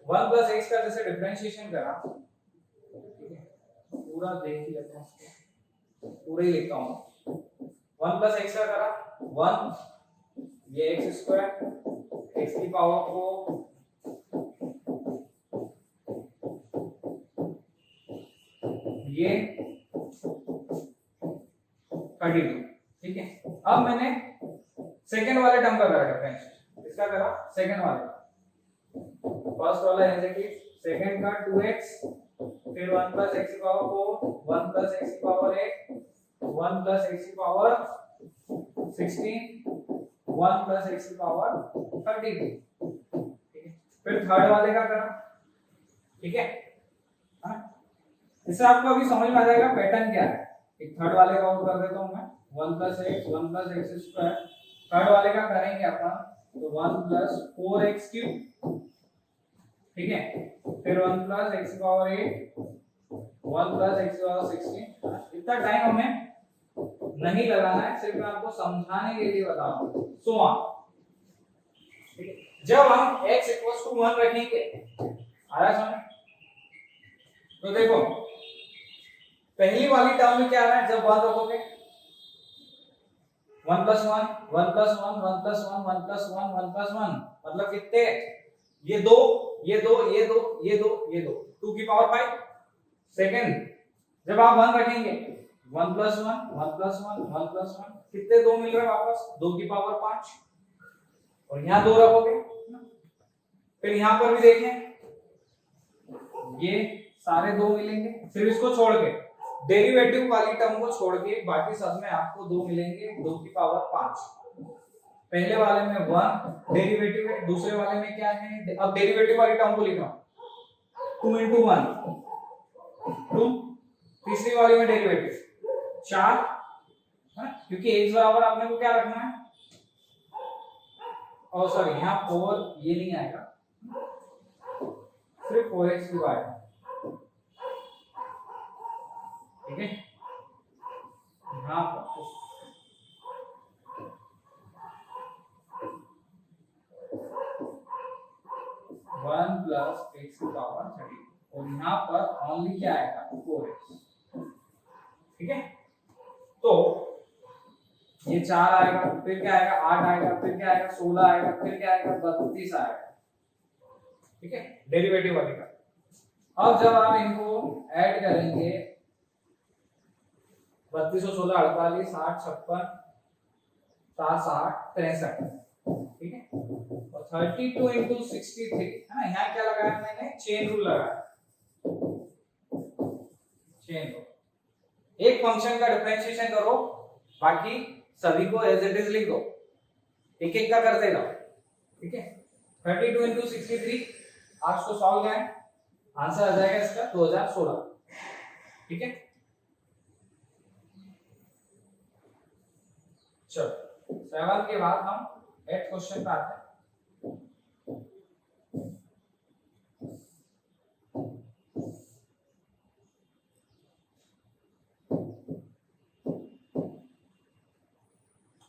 1 प्लस एक्स का जैसे डिफरेंशिएशन करा, ठीक है पूरा देख ही लेते हैं, पूरा ही लिखता हूं, 1 प्लस एक्स का करा 1, ये एक्स स्क्वायर एक्स की पावर को ये 32, ठीक है। अब मैंने सेकंड वाले टर्म का करा डिफरेंशिएशन, इसका करा सेकंड वाले, फर्स्ट वाला एज इट इज, सेकंड का 2x, फिर 1 प्लस x की पावर 4, 1 प्लस x की पावर 8, 1 प्लस x की पावर 16, 1 प्लस x की पावर 32, ठीक है। फिर थर्ड वाले का करा, ठीक है, इससे आपको अभी समझ में आ जाएगा पैटर्न क्या है। एक थर्ड वाले का और कर देता हूं मैं, 1 प्लस x स्क्वायर, थर्ड वाले का करेंगे अपन तो 1 प्लस 4x क्यूब, ठीक है, फिर 1 प्लस x की पावर 8, 1 प्लस एक्स पावर 16। इतना टाइम हमें नहीं लगाना है, सिर्फ मैं आपको समझाने के लिए बता रहा हूं। सो जब हम x इक्वल्स टू 1 रखेंगे, आ रहा है समझ? तो देखो पहली वाली टर्म में क्या आ रहा है, जब 1 रखोगे 1 plus 1 1 plus 1 1 plus 1 1 plus 1 1 plus 1, मतलब कितने, ये दो ये दो ये दो ये दो ये दो, 2 की पावर 5। सेकंड जब आप 1 रखेंगे 1 प्लस 1 1 प्लस 1 1 प्लस 1, कितने दो मिल रहे हैं वापस, 2 की पावर 5। और यहाँ 2 रखोगे, फिर यहाँ पर भी देखें ये सारे 2 मिलेंगे, सिर्फ इसको छोड़ के डेरिवेटिव वाली टर्म को छोड़ के बाकी सब में आपको 2 मिलेंगे, 2 की पावर 5। पहले वाले में 1 डेरिवेटिव है, दूसरे वाले में क्या है, अब डेरिवेटिव वाली टर्म को लिख रहा हूं 2 into 1 2, तीसरी वाली में डेरिवेटिव 4, क्योंकि x बराबर आपने को क्या रखना है, और सॉरी यहाँ 4 ये नहीं आएगा, सिर्फ 4x की बात है, ठीक है। यहाँ पर 1 प्लस एक्स की पावर 30 और यहाँ पर ओनली क्या आएगा 4x, ठीक है। तो ये 4 आएगा, फिर क्या आएगा 8 आएगा, फिर क्या आएगा 16 आएगा, फिर क्या आएगा 32 आएगा, ठीक है, डेरिवेटिव वाले का। अब जब आप इनको ऐड करेंगे 32 और 16 48 60 56 60 63, ठीक है। और 32 into 63 है ना, यहाँ क्या लगाया मैंने, चेन रूल लगाया, चेन रूल। एक फंक्शन का डिफरेंशिएशन करो, बाकी सभी को एज इट इज लिख दो, एक एक का करते जाओ, ठीक है। 32 into 63 आज को सॉल्व करें, आंसर आ जाएगा इसका 2016, ठीक है। चलो 7 के बाद हम 8 क्वेश्चन पे आते हैं।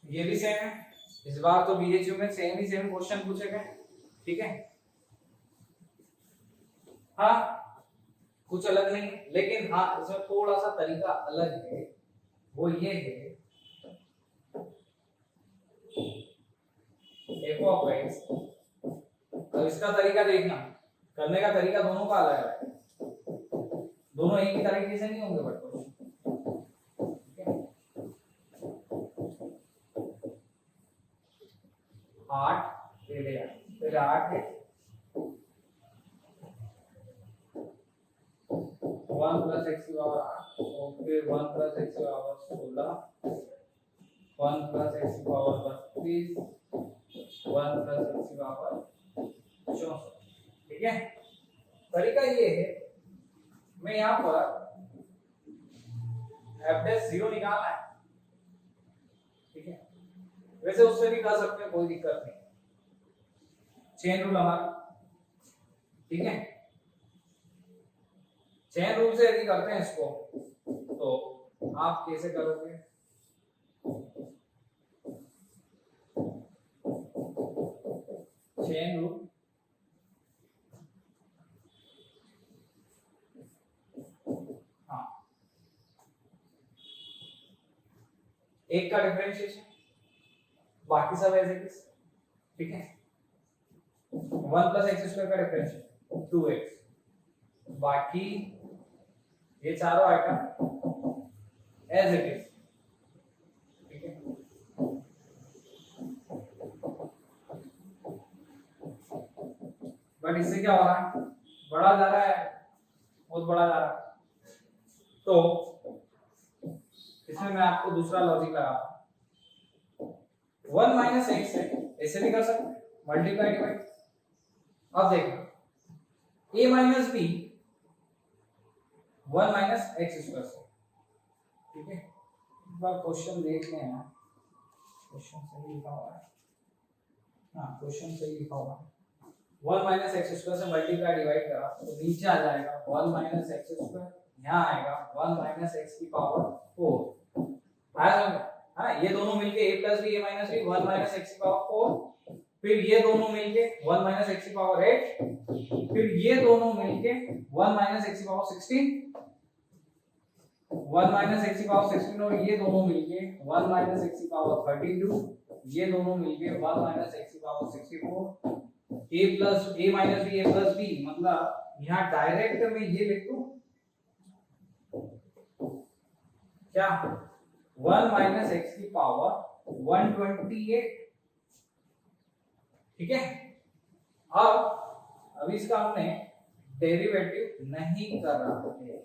ये भी सेम है, इस बार तो बीएचयू में सेम क्वेश्चन पूछे गए, ठीक है। हाँ कुछ अलग नहीं, लेकिन हाँ इसमें थोड़ा सा तरीका अलग है, वो ये है f of x। अब इसका तरीका देखना, करने का तरीका दोनों का अलग है, दोनों एक ही तरीके से नहीं होंगे, बट 8 पहले फिर 8 है 1 प्लस एक्स की पावर 8 और फिर 1 प्लस एक्स की पावर 16, 1 प्लस एक्स की पावर 32, 1 प्लस एक्स की पावर 64, ठीक है। तरीका ये है, मैं यहाँ पर f' 0 निकालना है, ठीक है। वैसे उससे भी कर सकते हैं, कोई दिक्कत नहीं, चेन रूल हमारा, ठीक है। चेन रूल से यदि करते हैं इसको, तो आप कैसे करोगे, चेन रूल हाँ, एक का डिफरेंशिएशन, बाकी सब ऐसे ही, ठीक है। 1 प्लस एक्स स्क्वायर का डिफरेंशिएशन 2x, बाकी ये चारों आइटम एज इट इज, ठीक है। बट इससे क्या हो रहा है, बड़ा जा रहा है, बहुत बड़ा जा रहा है, तो इसमें मैं आपको दूसरा लॉजिक लगा, 1 माइनस एक्स है, ऐसे भी कर सकते हैं, मल्टीप्लाई डिवाइड। अब देखो a minus B 1 minus X square से, ठीक है। एक बार क्वेश्चन देख लें ना, क्वेश्चन सही लिखा हुआ है, हाँ क्वेश्चन सही लिखा हुआ है। 1 माइनस एक्स स्क्वायर से मल्टीप्लाई डिवाइड करा तो नीचे आ जाएगा 1 माइनस एक्स स्क्वायर यहाँ आएगा 1 माइनस एक्स की पावर 4 आया समझ। हाँ ये दोनों मिलके a plus B a minus B 1 minus X की पावर 4, फिर ये दोनों मिलके 1 माइनस एक्स की पावर 8, फिर ये दोनों मिलके 1 माइनस एक्स की पावर 16, 1 माइनस एक्स की पावर 16 और ये दोनों मिलके 1 माइनस एक्स की पावर 32, ये दोनों मिलके 1 माइनस एक्स की power 64, a plus a minus b a plus b, मतलब यहाँ डायरेक्ट में ये लिख दूं क्या 1 माइनस एक्स की पावर 128, ठीक है। अब इसका हमने डेरिवेटिव नहीं कर रहा है,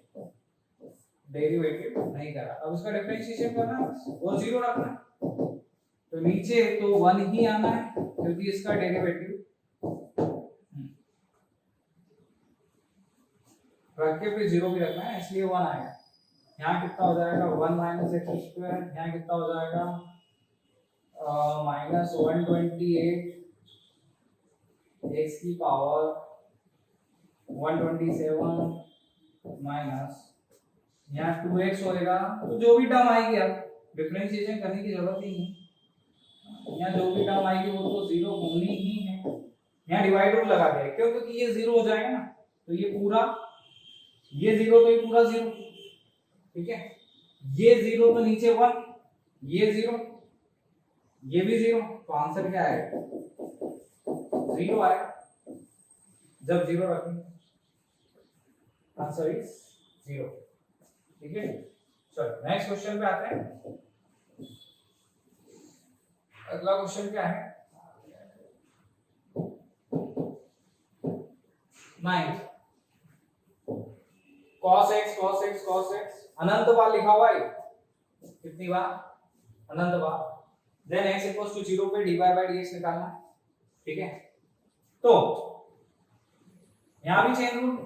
डेरिवेटिव नहीं कर रहा, अब इसका डिफरेंशिएशन करना है वो जीरो रखना है, तो नीचे तो 1 ही आना है क्योंकि इसका डेरिवेटिव रख के फिर जीरो भी रखना है इसलिए 1 आएगा। यहाँ कितना हो जाएगा 1 माइनस एक्स स्क्वायर, यहाँ कितना हो जाएगा माइनस 128 एक्स की पावर 127 माइनस यहाँ 2x होएगा, तो जो भी टर्म आएगी अब डिफरेंशिएशन करने की जरूरत ही नहीं, यहाँ जो भी टर्म आएगी वो तो जीरो होनी ही है। यहाँ डिवाइड रूल लगा दिया क्यों, क्योंकि ये जीरो हो जाएगा ना, तो ये पूरा ये जीरो तो ये पूरा जीरो, ठीक है। ये जीरो तो नीचे 1, ये जीरो, ये भी जीरो, तो आंसर क्या आएगा जीरो आएगा जब जीरो रखेंगे, आंसर इज जीरो, ठीक है। चलो नेक्स्ट क्वेश्चन पे आते हैं। अगला क्वेश्चन क्या है 9 cos x cos x cos x अनंत बार लिखा हुआ है, कितनी बार अनंत बार, देन x इक्वल्स टू 0 पे dy by dx निकालना है, ठीक है। तो यहां भी चेन रूल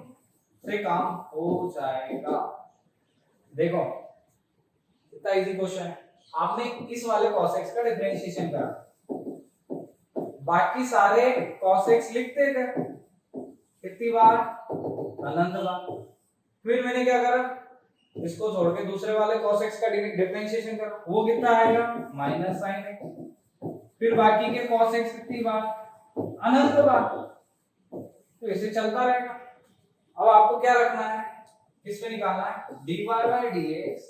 से काम हो जाएगा। देखो इतना इजी क्वेश्चन है, आपने इस वाले cos x का डिफरेंशिएशन करा, बाकी सारे cos x लिखते गए कितनी बार अनंत बार, फिर मैंने क्या करा इसको छोड़ के दूसरे वाले cos x का डिफरेंशिएशन करा, वो कितना आएगा माइनस sin x, फिर बाकी के cos x कितनी बार अनंत बार, तो इसे चलता रहेगा। अब आपको क्या रखना है, किस पे निकालना है dy by dx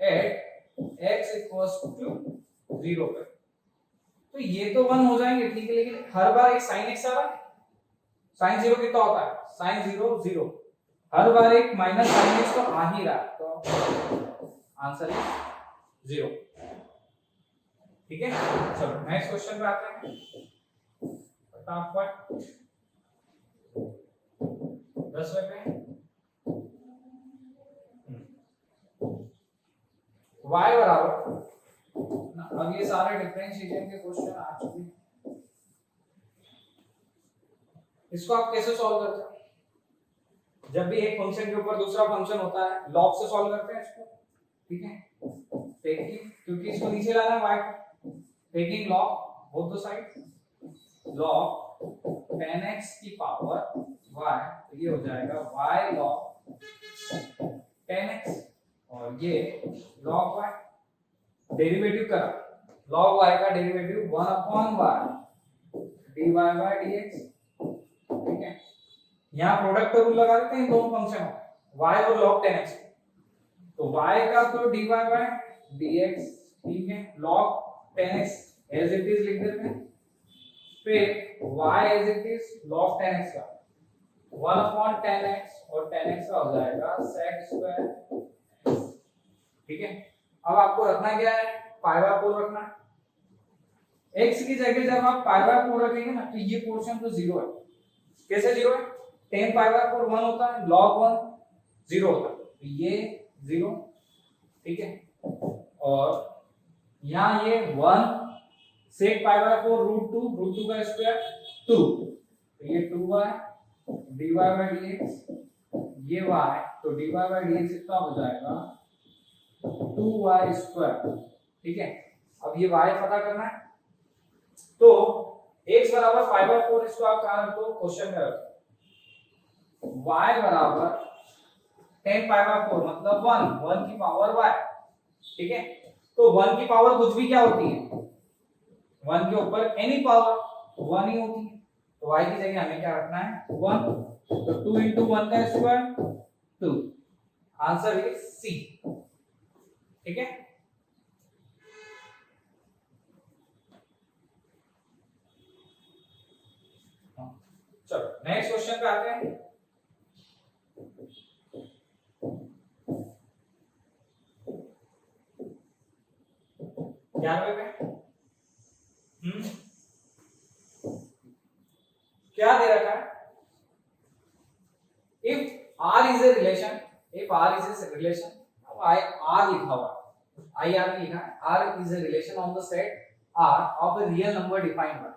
at x equals to 0 पे, तो ये तो 1 हो जाएंगे, ठीक है, लेकिन हर बार एक sin x आ रहा है, sin 0 कितना होता है sin 0 0, हर बार एक माइनस sin x तो आ ही रहा है, तो आंसर इज 0, ठीक है। चलो नेक्स्ट क्वेश्चन पे आते हैं फटाफट 10वें पे y बराबर, अब ये सारे डिफरेंशिएशन के क्वेश्चन आ चुके हैं, इसको आप कैसे सॉल्व करते हैं, जब भी एक फंक्शन के ऊपर दूसरा फंक्शन होता है लॉग से सॉल्व करते हैं इसको, ठीक है, टेकिंग, क्योंकि इसको नीचे लाना है y, taking log both the side, log 10x की पावर y, तो ये हो जाएगा y log 10x और ये log y, डेरिवेटिव करा log y का derivative 1 upon y dy by dx, ठीक है। यहाँ प्रोडक्ट रूल लगा देते हैं इन दोनों फंक्शन y और log 10x, तो y का तो dy by dx, ठीक है, log 10x as it is लिख देते हैं, फिर y as it is log 10x का 1 अपॉन 10x और 10x का हो जाएगा sec स्क्वायर, ठीक है। अब आपको रखना क्या है पाई बाय 4 रखना है, x की जगह जब आप पाई बाय 4 रखेंगे ना तो ये पोर्शन तो 0 है, कैसे 0 है 10 पाई बाय 4 1 होता है, log 1 0 होता है, तो ये 0, ठीक है। और यहाँ ये 1 sec पाई बाय 4 √2 का स्क्वायर 2, तो ये 2y dy by dx, ये y, तो dy by dx कितना हो जाएगा 2y स्क्वायर, ठीक है। अब ये y पता करना है, तो x बराबर 5/4, इसको आप कहां रखो क्वेश्चन में रखो, y बराबर 10 पाई बाय 4 मतलब 1 की पावर y, ठीक है। तो 1 की पावर कुछ भी क्या होती है, 1 के ऊपर एनी पावर 1 ही होती है, तो y की जगह हमें क्या रखना है 1, तो 2 into 1 का स्क्वायर 2, आंसर इज सी, ठीक है। चलो नेक्स्ट क्वेश्चन पे आते हैं। ग्यारहवें पे क्या दे रखा है, if r is a relation, if r is a relation, अब r लिखा हुआ है, ir लिखा है, r is a relation on the set r of a real number defined by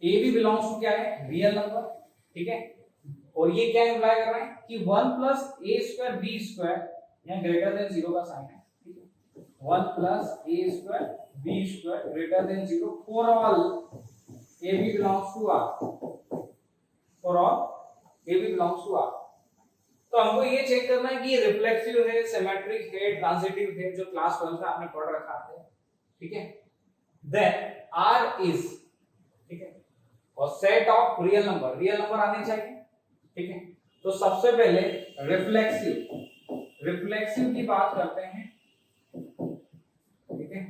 a भी belongs to क्या है रियल नंबर, ठीक है। और ये क्या इंप्लाई कर रहे हैं कि 1 plus a square b square यहाँ ग्रेटर देन 0 का साइन है, ठीक है। 1 plus a square b square greater than 0 for all a b belongs to r, for all a b belongs to r। तो हमको ये चेक करना है कि ये रिफ्लेक्सिव है, सिमेट्रिक है, ट्रांजिटिव है, जो क्लास 12 में आपने पढ़ रखा है, ठीक है। देन r is, ठीक है, और सेट ऑफ रियल नंबर आने चाहिए, ठीक है। तो सबसे पहले रिफ्लेक्सिव की बात करते हैं, ठीक है।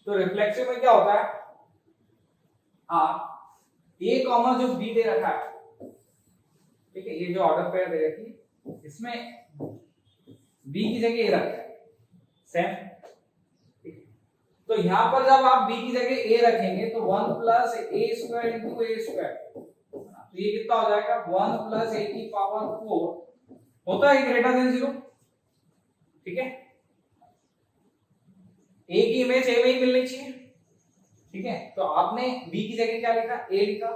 तो रिफ्लेक्सिव में क्या होता है, a कॉमा जो b दे रखा है, ठीक है, ये जो ऑर्डर पेयर दे रखी है, इसमें b की जगह a रखा है सेम, तो यहां पर जब आप b की जगह a रखेंगे तो 1 plus a square into a square, तो ये कितना हो जाएगा 1 plus a की पावर 4 होता है ग्रेटर देन 0, ठीक है। a की इमेज a में ही मिलनी चाहिए, ठीक है। तो आपने b की जगह क्या लिखा a लिखा,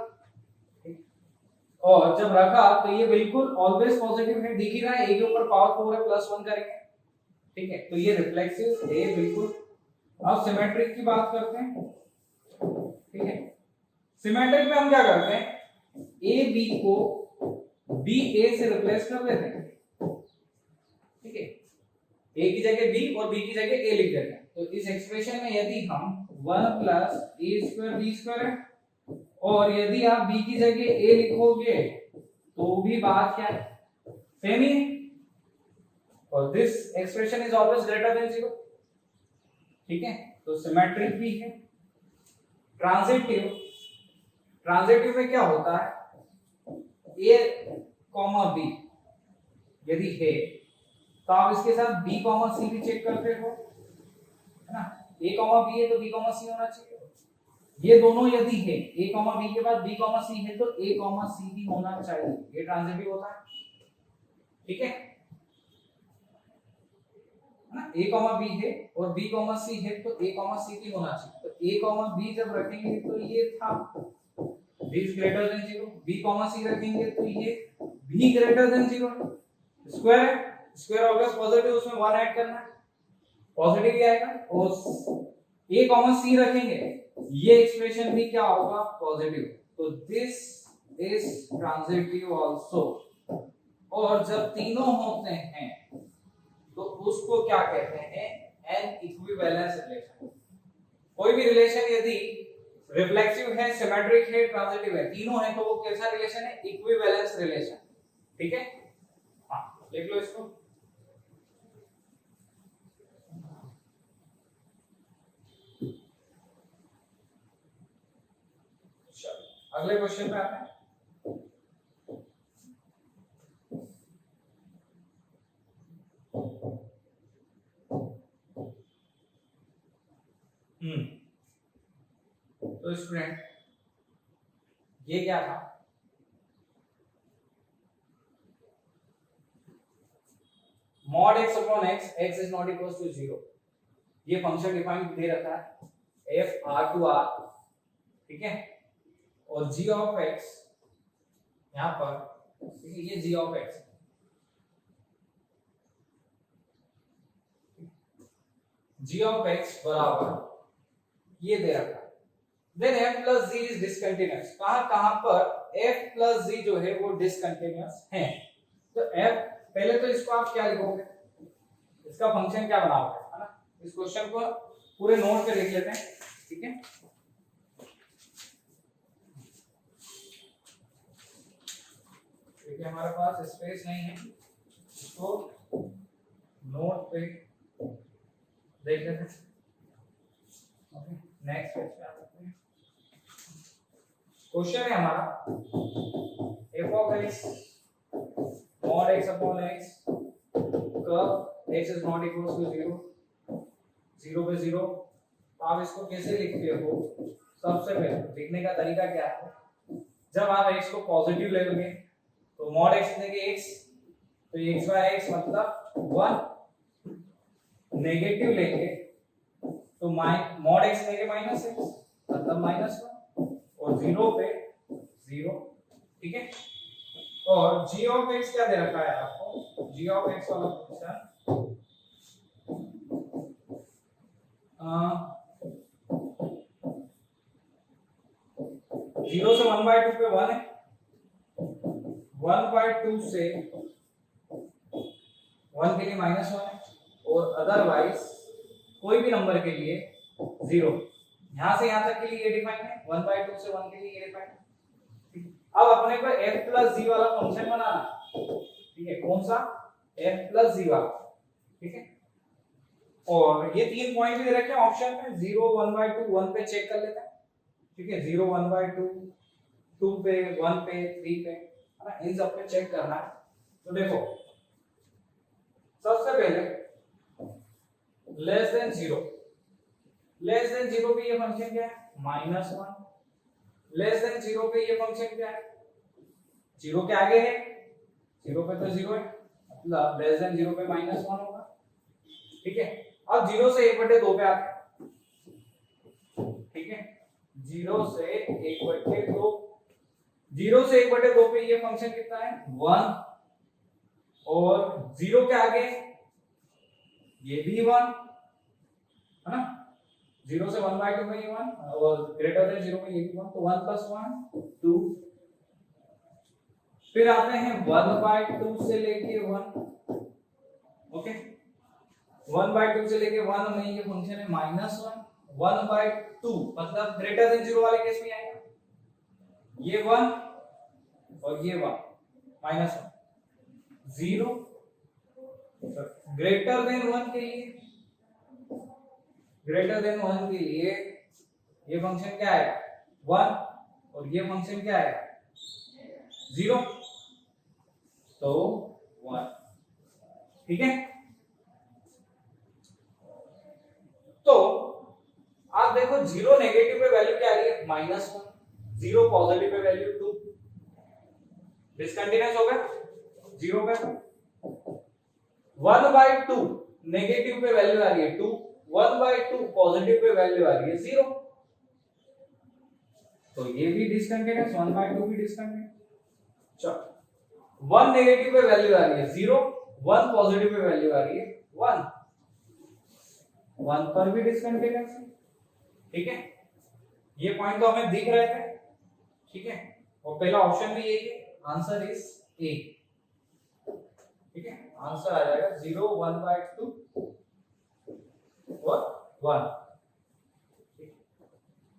और जब रखा तो ये बिल्कुल ऑलवेज पॉजिटिव है, दिख ही रहा है a के ऊपर पावर 4 है प्लस 1 करेंगे, ठीक है। तो ये रिफ्लेक्सिव है बिल्कुल। अब सिमेट्रिक की बात करते हैं, ठीक है। सिमेट्रिक में हम क्या करते हैं, a b को b a से रिप्लेस कर देते हैं, ठीक है। a की जगह b और b की जगह a लिख देते हैं। तो इस एक्सप्रेशन में यदि हम 1 plus a square b square है, और यदि आप b की जगह a लिखोगे तो भी बात क्या है सेम ही है, और this expression is always greater than 0, ठीक है। तो सिमेट्रिक भी है। ट्रांजिटिव में क्या होता है, a, b यदि है तो आप इसके साथ b, c भी चेक करते हो, है ना। a, b है तो b, c होना चाहिए। ये दोनों यदि है a, b के बाद b, c है तो a, c भी होना चाहिए, ये ट्रांजिटिव होता है, ठीक है ना। a, b है और b, c है तो a, c भी होना चाहिए। तो a, b जब रखेंगे तो ये था b is greater than 0, b, c रखेंगे तो ये b greater than 0 है, स्क्वायर है, स्क्वायर ऑलवेज पॉजिटिव, उसमें 1 ऐड करना है, पॉजिटिव ही आएगा। और a, c रखेंगे ये एक्सप्रेशन भी क्या होगा पॉजिटिव, तो दिस इज ट्रांजिटिव आल्सो। और जब तीनों होते हैं तो उसको क्या कहते हैं, एन इक्विवेलेंस रिलेशन। कोई भी रिलेशन यदि रिफ्लेक्सिव है, सिमेट्रिक है, ट्रांजिटिव है, तीनों है तो वो कैसा रिलेशन है, इक्विवेलेंस रिलेशन, ठीक है। हाँ लिख लो इसको। अगले क्वेश्चन पे आते हैं। तो स्टूडेंट ये क्या था, mod x upon x, x is not equals to 0, ये फंक्शन डिफाइन दे रखा है f r to r, ठीक है। और g of x यहां पर, ठीक है, ये g of x, g of x बराबर ये दे रखा है। Then f plus g is discontinuous, कहां पर f plus g जो है वो डिसकंटिन्यूअस है। तो f पहले तो इसको आप क्या लिखोगे, इसका फंक्शन क्या बनाओगे, है ना। इस क्वेश्चन को पूरे नोट पे लिख लेते हैं, ठीक है। क्योंकि हमारे पास स्पेस नहीं है, इसको नोट पे देख लेते हैं। ओके, नेक्स्ट पेज पे आ जाते हैं। क्वेश्चन है हमारा f of x mod x upon x curve x is not equals to 0 0 पे 0। तो आप इसको कैसे लिखते हो, सबसे पहले लिखने का तरीका क्या है, जब आप x को पॉजिटिव ले लोगे तो mod x देंगे x, तो x by x मतलब 1, नेगेटिव लेंगे तो mod x लेंगे माइनस x मतलब -1, और 0 पे 0, ठीक है। और g of x क्या दे रखा है आपको, g of x वाला फंक्शन 0 से 1/2 पे 1 है, 1/2 से 1 के लिए -1 है, और अदरवाइज कोई भी नंबर के लिए 0। यहां से यहां तक के लिए ये डिफाइन है, 1/2 से 1 के लिए ये डिफाइन है। अब अपने को f प्लस g वाला फंक्शन बनाना, ठीक है। कौन सा, f प्लस g वाला, ठीक है। और ये 3 पॉइंट भी दे रखे हैं ऑप्शन में, 0 1/2 1 पे चेक कर लेते हैं, ठीक है। 0 1/2 2 पे 1 पे 3 पे, है ना, इन सब पे चेक करना है। तो देखो सबसे पहले लेस देन 0 पे ये फंक्शन क्या है, -1। लेस देन 0 पे ये फंक्शन क्या है, 0 के आगे है, 0 पे तो 0 है, मतलब लेस देन 0 पे -1 होगा, ठीक है। अब 0 से 1/2 पे आते हैं, ठीक है। 0 से 1/2, 0 से 1/2 पे ये फंक्शन कितना है, 1, और 0 के आगे ये भी 1, है ना। 0 से 1/2 में ये 1, और ग्रेटर देन 0 में ये भी 1, तो 1 + 1 2। फिर आते हैं 1/2 से लेके 1, ओके। 1/2 से लेके 1 में ये फंक्शन है -1, 1/2 मतलब ग्रेटर देन 0 वाले केस में आएगा, ये 1 और ये 1 -1, 0 ग्रेटर देन 1 के लिए, ग्रेटर देन 1 के लिए ये फंक्शन क्या आएगा, 1, और ये फंक्शन क्या आएगा, 0, तो 1, ठीक है। तो आप देखो 0 नेगेटिव पे वैल्यू क्या आ रही है, -1, 0 पॉजिटिव पे वैल्यू 2, डिसकंटीन्यूअस हो गया 0 पे। 1/2 नेगेटिव पे वैल्यू आ रही है 2, 1/2 पॉजिटिव पे वैल्यू आ रही है 0, तो ये भी डिसकंटीन्यूअस, 1/2 भी डिसकंटीन्यूअस। चलो 1 नेगेटिव पे वैल्यू आ रही है 0, 1 पॉजिटिव पे वैल्यू आ रही है 1, 1 पर भी डिसकंटीन्यूअस है, ठीक है। ये पॉइंट तो हमें दिख रहे थे, ठीक है। और पहला ऑप्शन भी यही है, आंसर इज ए, ठीक है। आंसर आ जाएगा 0 1/2 और 1।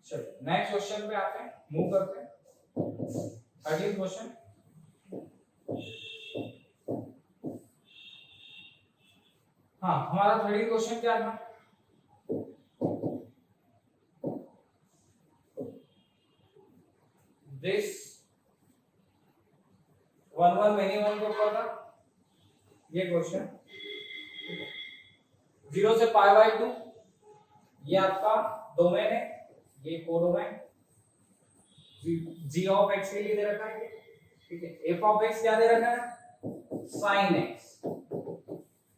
चलो नेक्स्ट क्वेश्चन पे आते हैं, मूव करते हैं। 13th क्वेश्चन, हाँ हमारा 13th क्वेश्चन क्या था, दिस 1 1 many 1 के ऊपर था ये क्वेश्चन। 0 से π/2 ये आपका डोमेन है, ये कोडोमेन g ऑफ x के लिए दे रखा है, ठीक है। f ऑफ x क्या दे रखा है, sin x,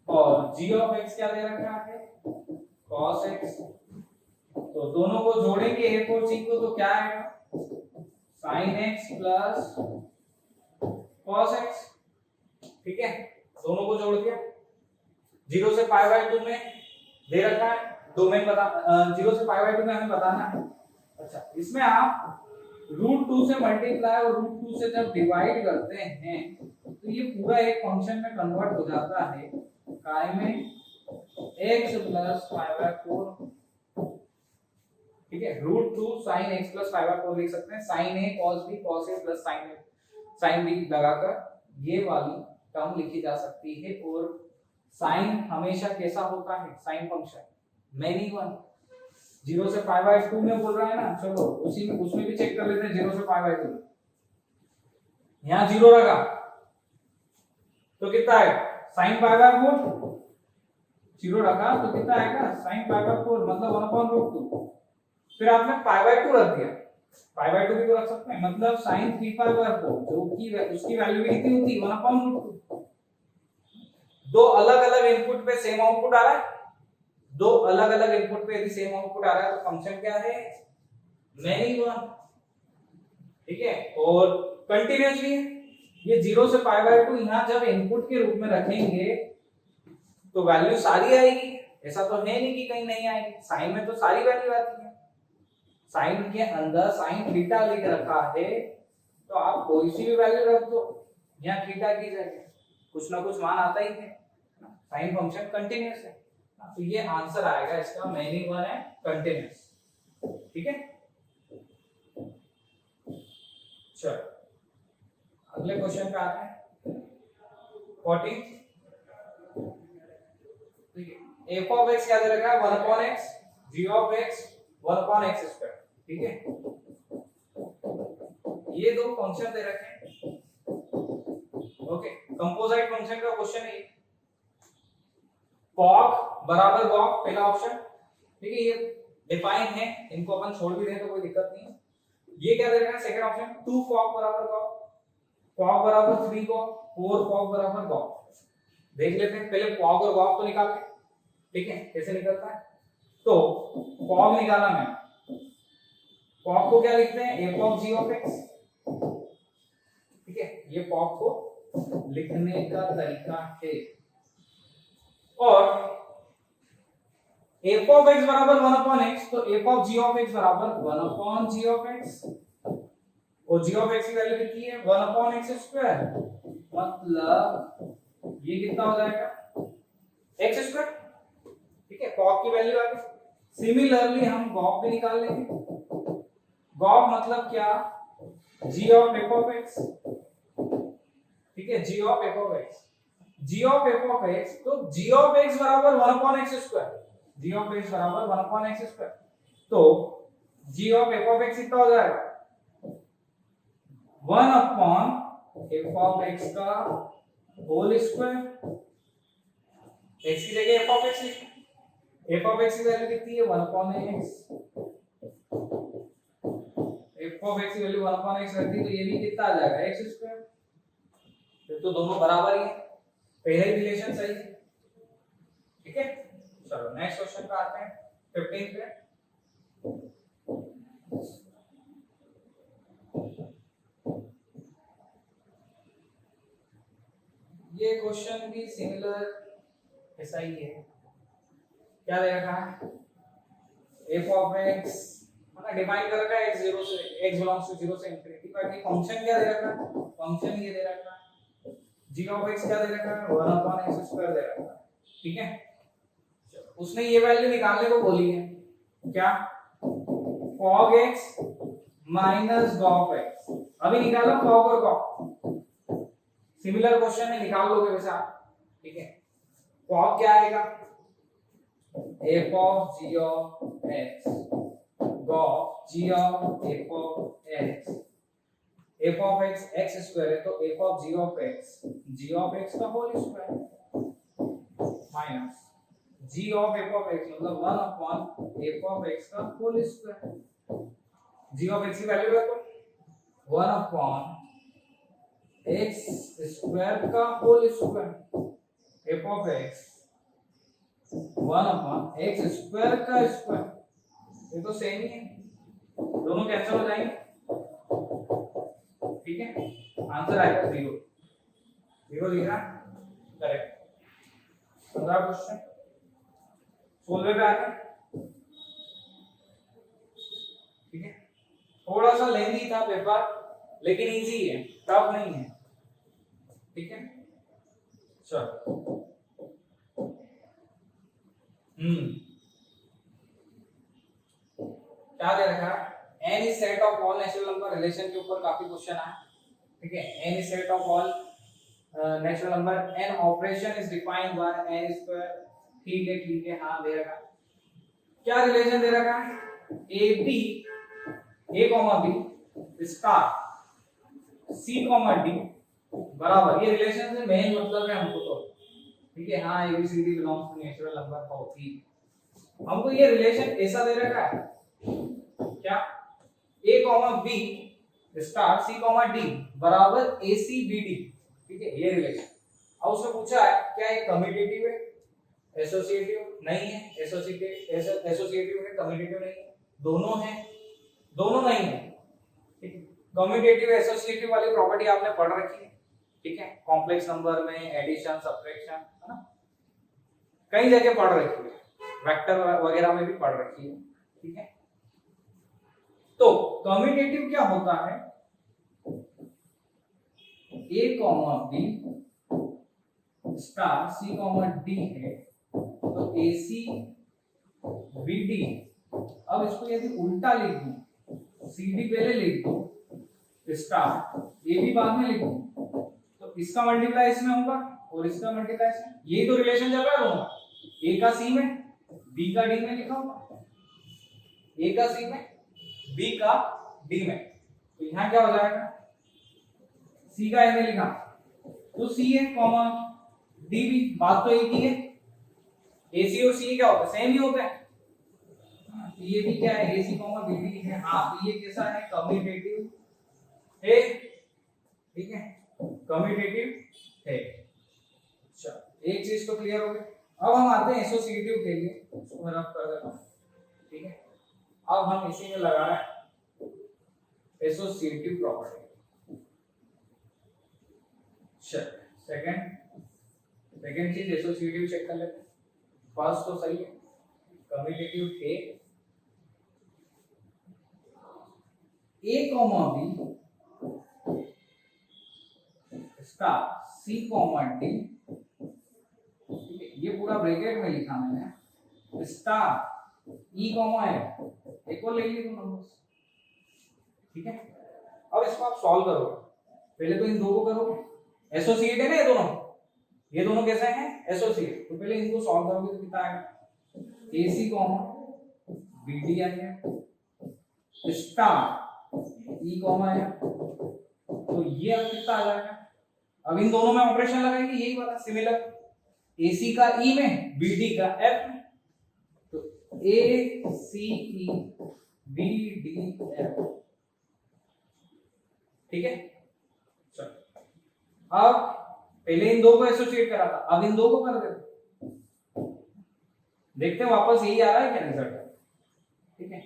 और g ऑफ x क्या दे रखा है, cos x। तो दोनों को जोड़ेंगे a और g को, तो क्या आएगा, sin x plus cos x, ठीक है। दोनों को जोड़ दिया, 0 से π/2 में दे रखा है डोमेन, बता 0 से π/2 में हमें बताना है। अच्छा, इसमें आप √2 से मल्टीप्लाई और √2 से जब डिवाइड करते हैं तो तो ये पूरा एक फंक्शन में कन्वर्ट हो जाता है काय में x प्लस 5/4, ठीक है, √2 sin x प्लस 5/4 लिख सकते हैं, sin a cos b cos a plus sin b लगाकर ये वाली टर्म लिखी जा सकती है। और sin हमेशा कैसा होता है, sin फंक्शन मैनी वन, 0 से 5/2 में बोल रहा है ना, चलो उसी में उसमें भी चेक कर लेते हैं 0 से 5/2, यहाँ 0 रखा तो कितना आएगा sin π/4, 0 रखा तो कितना आएगा sin π/4 मतलब 1/√2, फिर आपने π/2 रख दिया, π/2 भी तो रख सकते हैं, मतलब sin 3π/4 जो कि उसकी वैल्यू भी कितनी होती है 1/√2। दो अलग अलग इनपुट पे सेम आउटपुट आ रहा है, दो अलग अलग इनपुट पे यदि सेम आउटपुट आ रहा है तो फंक्शन क्या है, मैनी वन, ठीक है, और कंटिन्यूअसली है। ये 0 से π/2 यहां जब इनपुट के रूप में रखेंगे तो वैल्यू सारी आएगी, ऐसा तो है नहीं कि कहीं नहीं आएगी, साइन में तो सारी वैल्यू आती है, साइन के अंदर sin थीटा लिख रखा है तो आप कोई सी भी वैल्यू रख दो, यहाँ थीटा की जगह कुछ ना कुछ मान आता ही है, साइन फंक्शन कंटिन्यूअस है, तो ये आंसर आएगा इसका, मैनी वन है कंटिन्यूअस, ठीक है। चलो अगले क्वेश्चन पे आते हैं 14, f of x क्या दे रखा है 1/x, g of x 1/x², ठीक है, ये दो फंक्शन दे रखे हैं, ओके, कंपोजिट फंक्शन का क्वेश्चन है, cos बराबर gauge पहला ऑप्शन, ठीक है, ये डिफाइन है, इनको अपन छोड़ भी दें तो कोई दिक्कत नहीं है। ये क्या दे रखा है सेकंड ऑप्शन 2 cos बराबर gauge, cos बराबर 3 cos, 4 cos बराबर gauge, देख लेते हैं पहले cos और gauge तो निकाल के, ठीक है, कैसे निकलता है, तो cos निकाला मैं, cos को क्या लिखते हैं f of g of x, ठीक है, ये cos को लिखने का तरीका है, और f of x बराबर 1/x तो f of g of x बराबर 1/g of x, और g of x की वैल्यू कितनी है 1/x², मतलब ये कितना हो जाएगा x², ठीक है, cos की वैल्यू आ गई। सिमिलरली हम gauge भी निकाल लेंगे, gauge मतलब क्या g of f of x, ठीक है, g of f of x, g of f of x तो g of x बराबर 1/x², g of x बराबर 1/x², तो g of f of x कितना हो जाएगा 1/f of x का होल स्क्वायर, x की जगह f of x लिखें, f of x की वैल्यू कितनी है 1/x, f of x की वैल्यू 1/x रख दी तो ये भी कितना आ जाएगा x², फिर तो दोनों बराबर ही है, पहले ही रिलेशन सही है, ठीक है। चलो नेक्स्ट क्वेश्चन पे आते हैं 15 पे, ये क्वेश्चन भी सिमिलर ऐसा ही है, क्या दे रखा है f of x, मतलब डिफाइन कर रखा है x 0 से x बिलोंग्स टू 0 से इंफिनिटी, पर ये फंक्शन क्या दे रखा है, फंक्शन ये दे रखा है g of x क्या दे रखा है 1/x² दे रखा है, ठीक है। उसने ये वैल्यू निकालने को बोली है, क्या cos x minus gauge x, अभी निकालो cos और gauge, सिमिलर क्वेश्चन है निकाल लोगे वैसे आप, ठीक है। cos क्या आएगा f of g of x, gauge g of f of x, f of x x² है तो f of g of x का whole square minus g of f of x मतलब 1/f of x का whole square, g of x की value रखो 1/x² का whole square, f of x 1/x² का square, ये तो सेम ही है, दोनों कैंसिल हो जाएंगे, ठीक है, आंसर आएगा 0 लिखना करेक्ट। 15 क्वेश्चन 16 पे आते हैं, ठीक है, थोड़ा सा लेंथी था पेपर लेकिन इजी है, टफ नहीं है, ठीक है, चलो क्या दे रखा है, n is set of all natural number, relation के ऊपर काफी क्वेश्चन आए, ठीक है, n is set of all natural number, n operation is defined by n square, ठीक है, हाँ दे रखा है। क्या रिलेशन दे रखा है, a b a comma b star c comma d बराबर, ये रिलेशन से मेन मतलब है हमको तो, ठीक है, हाँ ABCD belongs to natural number, हो ठीक, हमको ये रिलेशन ऐसा दे रखा है, क्या a comma b star c comma d बराबर ACBD, ठीक है, ये रिलेशन। अब उसने पूछा है क्या ये कम्यूटेटिव है, एसोसिएटिव नहीं है, एसोसिएटिव है, कम्यूटेटिव नहीं है, दोनों है, दोनों नहीं है, ठीक है, कम्यूटेटिव एसोसिएटिव वाली प्रॉपर्टी आपने पढ़ रखी है, ठीक है, कॉम्प्लेक्स नंबर में एडिशन सब्ट्रैक्शन, है ना, कई जगह पढ़ रखी है, वेक्टर वगैरह में भी पढ़ रखी है, ठीक है। तो कम्यूटेटिव क्या होता है, a b star c d है, तो ACBD, अब इसको यदि उल्टा लिख दूं, CD पहले लिख दूं, स्टार AB बाद में लिख दूं, तो इसका मल्टीप्लाई इसमें होगा और इसका मल्टीप्लाई इसमें, यही तो रिलेशन चल रहा है दोनों, A का C में B का D में लिखा होगा, A का C में B का D में, तो यहाँ क्या हो जाएगा, C का A में लिखा तो C है कॉमा D भी, बात तो एक ही है, AC और C क्या होता है, सेम ही होता है, ये भी क्या है AC BD है, हाँ तो ये कैसा है, कम्यूटेटिव है, ठीक है, कम्यूटेटिव है। अच्छा एक चीज तो क्लियर हो गई, अब हम आते हैं एसोसिएटिव के लिए, उसको मैं रफ कर देता हूं, ठीक है, अब हम इसी में लगा रहे हैं एसोसिएटिव प्रॉपर्टी, सेकंड चीज एसोसिएटिव चेक कर लेते हैं, फर्स्ट तो सही है, कम्यूटेटिव है, A comma B star C comma D, ठीक है, ये पूरा ब्रैकेट में लिखा मैंने, स्टार E कॉमा है, एक और ले लिए तुम नंबर्स, ठीक है। अब इसको आप सॉल्व करो, पहले तो इन दो को करो, एसोसिएट है ना ये दोनों कैसे हैं, एसोसिएट, तो पहले इनको सॉल्व करोगे तो कितना आएगा, AC कॉमा BD आएगा, स्टार E कॉमा है, तो ये अब कितना आ जाएगा, अब इन दोनों में ऑपरेशन लगाएंगे, यही वाला सिमिलर, AC का E में BD का F में, तो ACE BDF, ठीक है। चलो अब पहले इन दो को एसोसिएट करा था, अब इन दो को कर देते, देखते हैं वापस यही आ रहा है क्या रिजल्ट, ठीक है,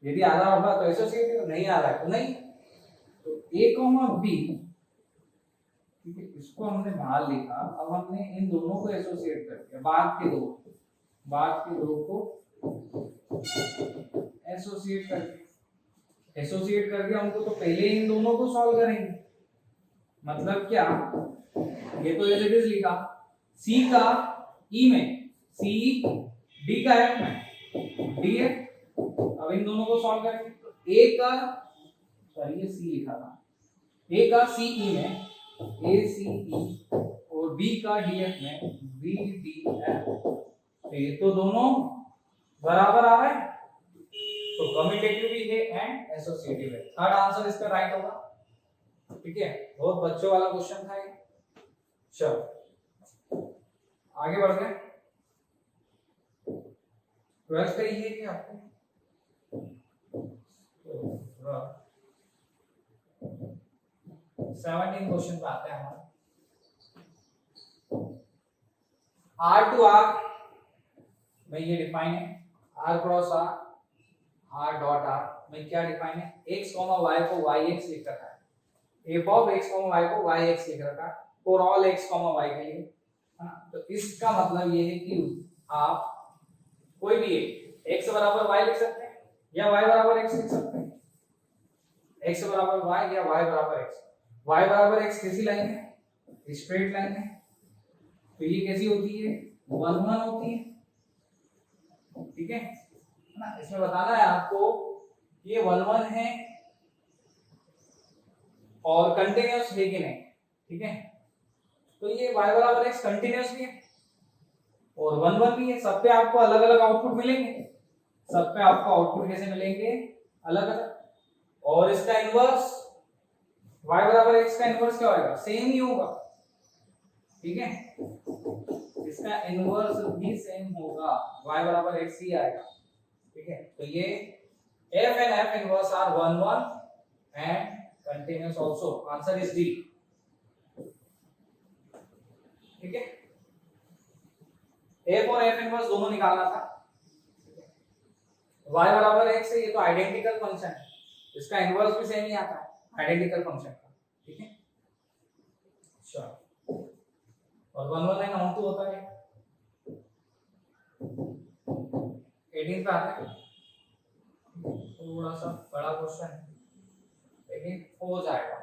यदि आ रहा होगा तो एसोसिएटिव, नहीं आ रहा है तो नहीं, तो A कॉमा B, ठीक है, इसको हमने बाहर लिखा, अब हमने इन दोनों को एसोसिएट कर दिया, बाद के दो को एसोसिएट कर दिया हमको, तो पहले इन दोनों को सॉल्व करेंगे, मतलब क्या, ये तो एज इट इज लिखा, C का E में, C D का F में D है, अब इन दोनों को सॉल्व करेंगे, तो A का, सॉरी ये C लिखा था, A का CE में ACE और B का DF में BDF, तो ये तो दोनों बराबर आ रहे हैं, तो कम्यूटेटिव भी है एंड एसोसिएटिव है, थर्ड आंसर इसका राइट होगा, ठीक है, बहुत बच्चों वाला क्वेश्चन था ये। चलो आगे बढ़ते हैं, 12th का ये कि आपको 17 क्वेश्चन पे आते हैं हमारे, R टू R में ये डिफाइन है, R cross R dot R में क्या डिफाइन है, x y को yx लिख रखा है, f ऑफ x y को yx लिख रखा है फॉर ऑल x y के लिए, है ना, तो इसका मतलब ये है कि आप कोई भी x बराबर y लिख सकते हैं या y बराबर x लिख सकते हैं, x बराबर y या y बराबर x, y बराबर x कैसी लाइन है, स्ट्रेट लाइन है, तो ये कैसी होती है 1 1 होती है, ठीक है ना। इसमें बताना है आपको ये 1 1 है और कंटिन्यूअस है कि नहीं, ठीक है। तो ये y बराबर x कंटिन्यूअस भी है और 1 1 भी है, सब पे आपको अलग अलग आउटपुट मिलेंगे, सब पे आपको आउटपुट कैसे मिलेंगे अलग अलग। और इसका इनवर्स y बराबर x का इनवर्स क्या होगा, सेम ही होगा, ठीक है। इसका इनवर्स भी सेम होगा, y बराबर x ही आएगा, ठीक है। तो ये f and f inverse are 1 1 and continuous also. Answer is D, ठीक है। f और f इनवर्स दोनों निकालना था, y बराबर x है, ये तो आइडेंटिकल फंक्शन है, इसका इनवर्स भी सेम ही आता है आइडेंटिकल फंक्शन का, ठीक है। चलो, और 1 1 and on 2 होता है 18 पे आता है, थोड़ा सा बड़ा क्वेश्चन है लेकिन हो जाएगा।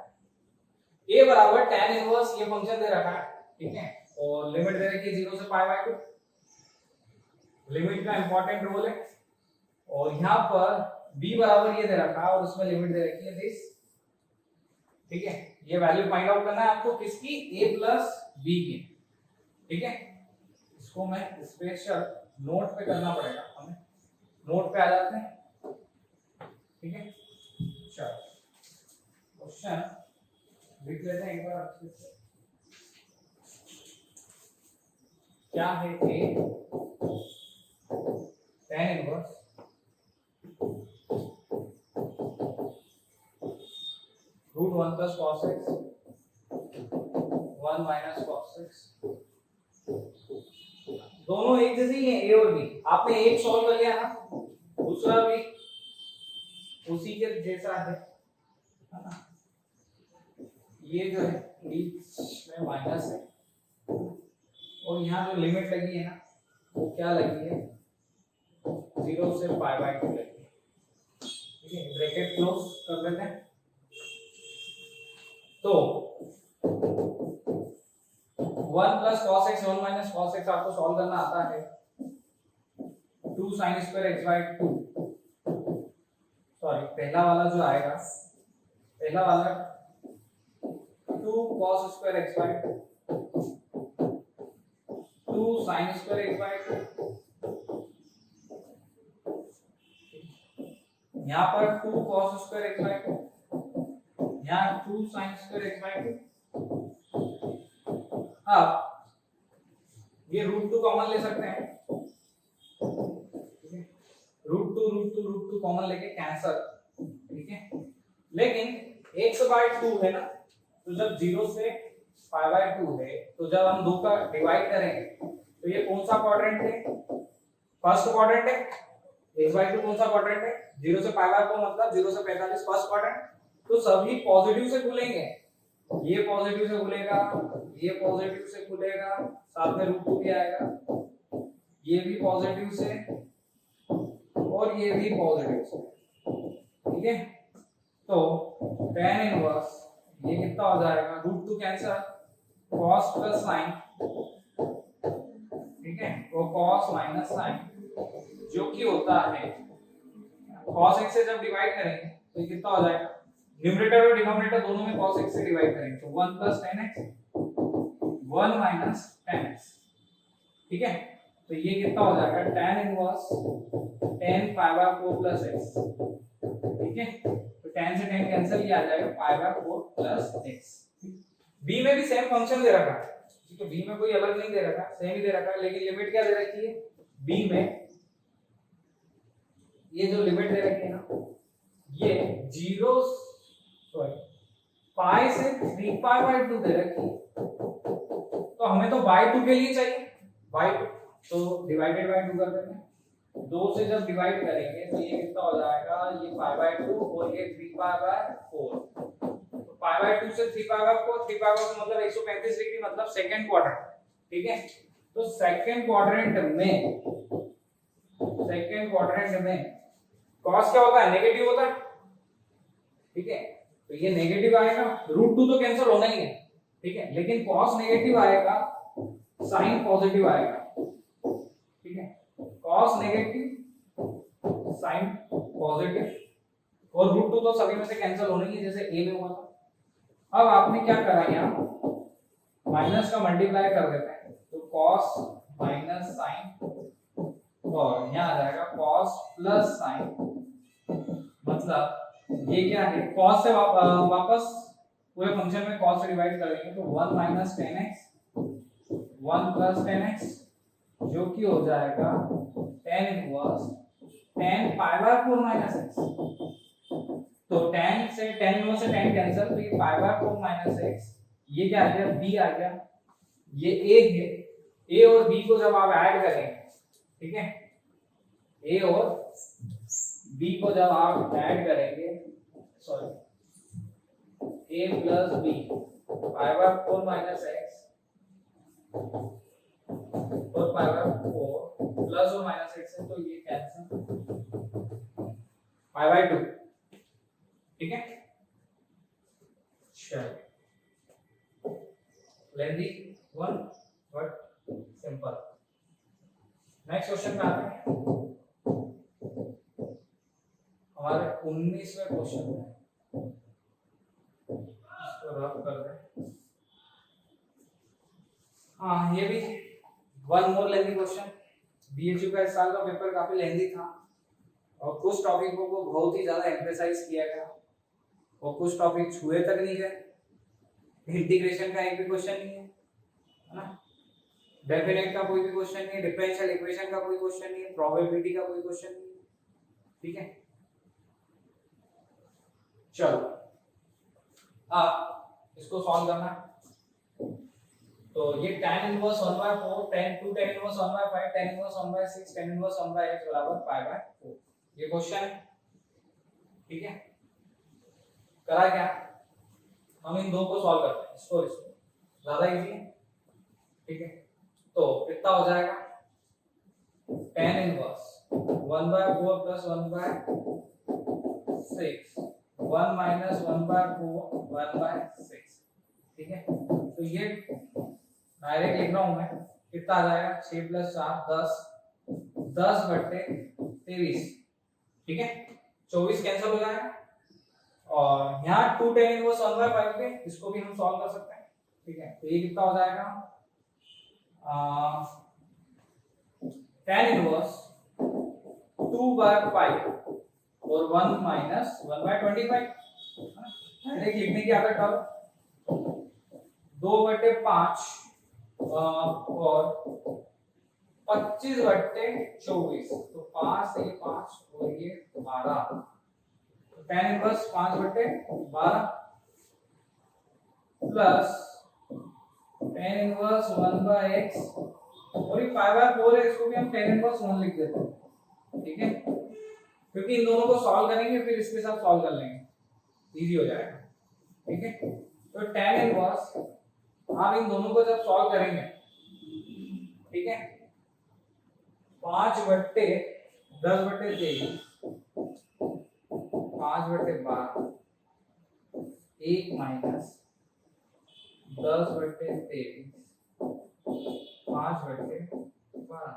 a बराबर tan इनवर्स ये फंक्शन दे रखा है, ठीक है, और लिमिट दे रखी है 0 से π/2, लिमिट का इंपॉर्टेंट रोल है। और यहाँ पर b बराबर ये दे रखा है और उसमें लिमिट दे रखी है दिस, ठीक है। ये वैल्यू फाइंड आउट करना है आपको किसकी, a प्लस b की, ठीक है। इसको मैं स्पेशल नोट पे करना पड़ेगा हमें, नोट पे आ जाते हैं, ठीक है। चलो क्वेश्चन लिख लेते हैं एक बार अच्छे से, क्या है a tan inverse √1 plus cos x 1 minus cos x, दोनों एक जैसे ही है a और b, आपने एक सॉल्व कर लिया ना, दूसरा भी उसी के जैसा है ना। ये जो है बीच में माइनस है और यहाँ जो लिमिट लगी है ना वो क्या लगी है 0 से π/2 लगी है, ठीक है। ब्रैकेट क्लोज कर देते हैं, तो 1 plus cos x 1 minus cos x आपको सॉल्व करना आता है, 2 sin square x by 2, sorry पहला वाला जो आएगा, पहला वाला 2 cos square x by 2, 2 sin square x by 2, यहाँ पर 2 cos square x by 2, यहाँ 2 sin square x by 2। अब ये √2 कॉमन ले सकते हैं, √2 कॉमन लेके कैंसल, ठीक है। लेकिन x/2 है ना, तो जब 0 से π/2 है, तो जब हम 2 का डिवाइड करेंगे तो ये कौन सा क्वाड्रेंट है, फर्स्ट क्वाड्रेंट है। x/2 कौन सा क्वाड्रेंट है, 0 से π/4 मतलब 0 से 45 फर्स्ट क्वाड्रेंट, तो सभी पॉजिटिव से खुलेंगे, ये पॉजिटिव से खुलेगा, ये पॉजिटिव से खुलेगा, साथ में √2 भी आएगा, ये भी पॉजिटिव से और ये भी पॉजिटिव से, ठीक है। तो tan इनवर्स ये कितना हो जाएगा, √2 कैंसिल, cos प्लस sin, ठीक है, तो cos माइनस sin जो कि होता है cos x से जब डिवाइड करेंगे तो ये कितना हो जाएगा, न्यूमरेटर और डिनोमिनेटर दोनों में cos x से डिवाइड करेंगे तो 1 plus tan x 1 minus tan x, ठीक है। तो ये कितना हो जाएगा tan inverse tan π/4 plus x, ठीक है। तो tan से tan कैंसिल किया आ जाएगा π/4 plus x। b में भी सेम फंक्शन दे रखा है, ठीक है, b में कोई अलग नहीं दे रखा, सेम ही दे रखा है, लेकिन लिमिट क्या दे रखी है b में, ये जो लिमिट दे रखी है ना ये 0 सॉरी पाई से 3π/2 दे रखी है, तो हमें तो बाय 2 के लिए चाहिए, बाय 2 तो डिवाइडेड बाय 2 कर देते हैं, 2 से जब डिवाइड करेंगे तो ये कितना हो जाएगा, ये π/2 और ये 3π/4, तो π/2 से 3π/4, 3π/4 मतलब 135 डिग्री मतलब सेकंड क्वाड्रेंट, ठीक है। तो सेकंड क्वाड्रेंट में cos क्या होता है, नेगेटिव होता है, ठीक है। तो ये नेगेटिव आएगा, √2 तो कैंसिल होना ही है, ठीक है, लेकिन cos नेगेटिव आएगा, साइन पॉजिटिव आएगा, ठीक है, cos नेगेटिव साइन पॉजिटिव, और √2 तो सभी में से कैंसिल होने ही जैसे a में हुआ था। अब आपने क्या करा, यहाँ माइनस का मल्टीप्लाई कर देते हैं, तो cos माइनस साइन, और यहाँ आ जाएगा cos प्लस साइन, मतलब ये क्या है, cos से वापस पूरे फंक्शन में cos से डिवाइड कर देंगे, तो 1 माइनस 10x 1 प्लस 10x, जो कि हो जाएगा tan inverse tan pi by 4 minus x, तो tan से tan इनवर्स से tan कैंसिल, तो ये पाई बाय 4 माइनस x, ये क्या आ गया, b आ गया, ये a है, a और b को जब आप ऐड करेंगे, ठीक है, a और b को जब आप ऐड करेंगे, sorry a plus b pi by 4 minus x और पाई बाय 4 प्लस और माइनस x है, तो ये कैंसिल, पाई बाय 2, ठीक है, चलो lengthy one but simple. Next question पे आते हैं, हमारे 19वें क्वेश्चन में, इसको रफ कर दें, हाँ ये भी one more lengthy question. BHU का इस साल का पेपर काफी लेंदी था और कुछ टॉपिकों को बहुत ही ज्यादा एम्फेसाइज किया गया और कुछ टॉपिक छुए तक नहीं गए। इंटीग्रेशन का एक भी क्वेश्चन नहीं है ना, डेफिनेट का कोई भी क्वेश्चन नहीं है, डिफरेंशियल इक्वेशन का कोई क्वेश्चन नहीं है, प्रोबेबिलिटी का कोई क्वेश्चन नहीं है, ठीक है। चलो अब इसको सॉल्व करना है, तो ये tan inverse 1/4 tan 2 tan inverse 1/5 tan inverse 1/6 tan inverse 1/x बराबर π/4, ये क्वेश्चन है, ठीक है। करा क्या, हम इन दो को सॉल्व करते हैं, इसको ज्यादा इजी है, ठीक है। तो कितना हो जाएगा, tan इनवर्स 1/4 प्लस 1/6 1 माइनस 1/4 1/6, ठीक है। तो ये डायरेक्ट लिख रहा हूं मैं, कितना आ जाएगा 6 प्लस 4 10 10/23, ठीक है, 24 कैंसिल हो जाएगा। और यहाँ 2 tan इनवर्स 1/5 के इसको भी हम सॉल्व कर सकते हैं, ठीक है। तो ये कितना हो जाएगा, tan इनवर्स 2/5 और 1 माइनस 1/25, डायरेक्ट लिखने की आदत डालो, 2/5 और 25/24, तो 5 से 5 और ये 12, tan inverse 5/12 plus tan inverse 1/x और ये π/4 है, इसको भी हम tan इनवर्स 1 लिख देते हैं, ठीक है, क्योंकि इन दोनों को सॉल्व करेंगे फिर इसके साथ सॉल्व कर लेंगे, इजी हो जाएगा, ठीक है। तो tan इनवर्स आप इन दोनों को जब सॉल्व करेंगे, ठीक है, 5/10/23 5/12 1 माइनस 10/23 5/12,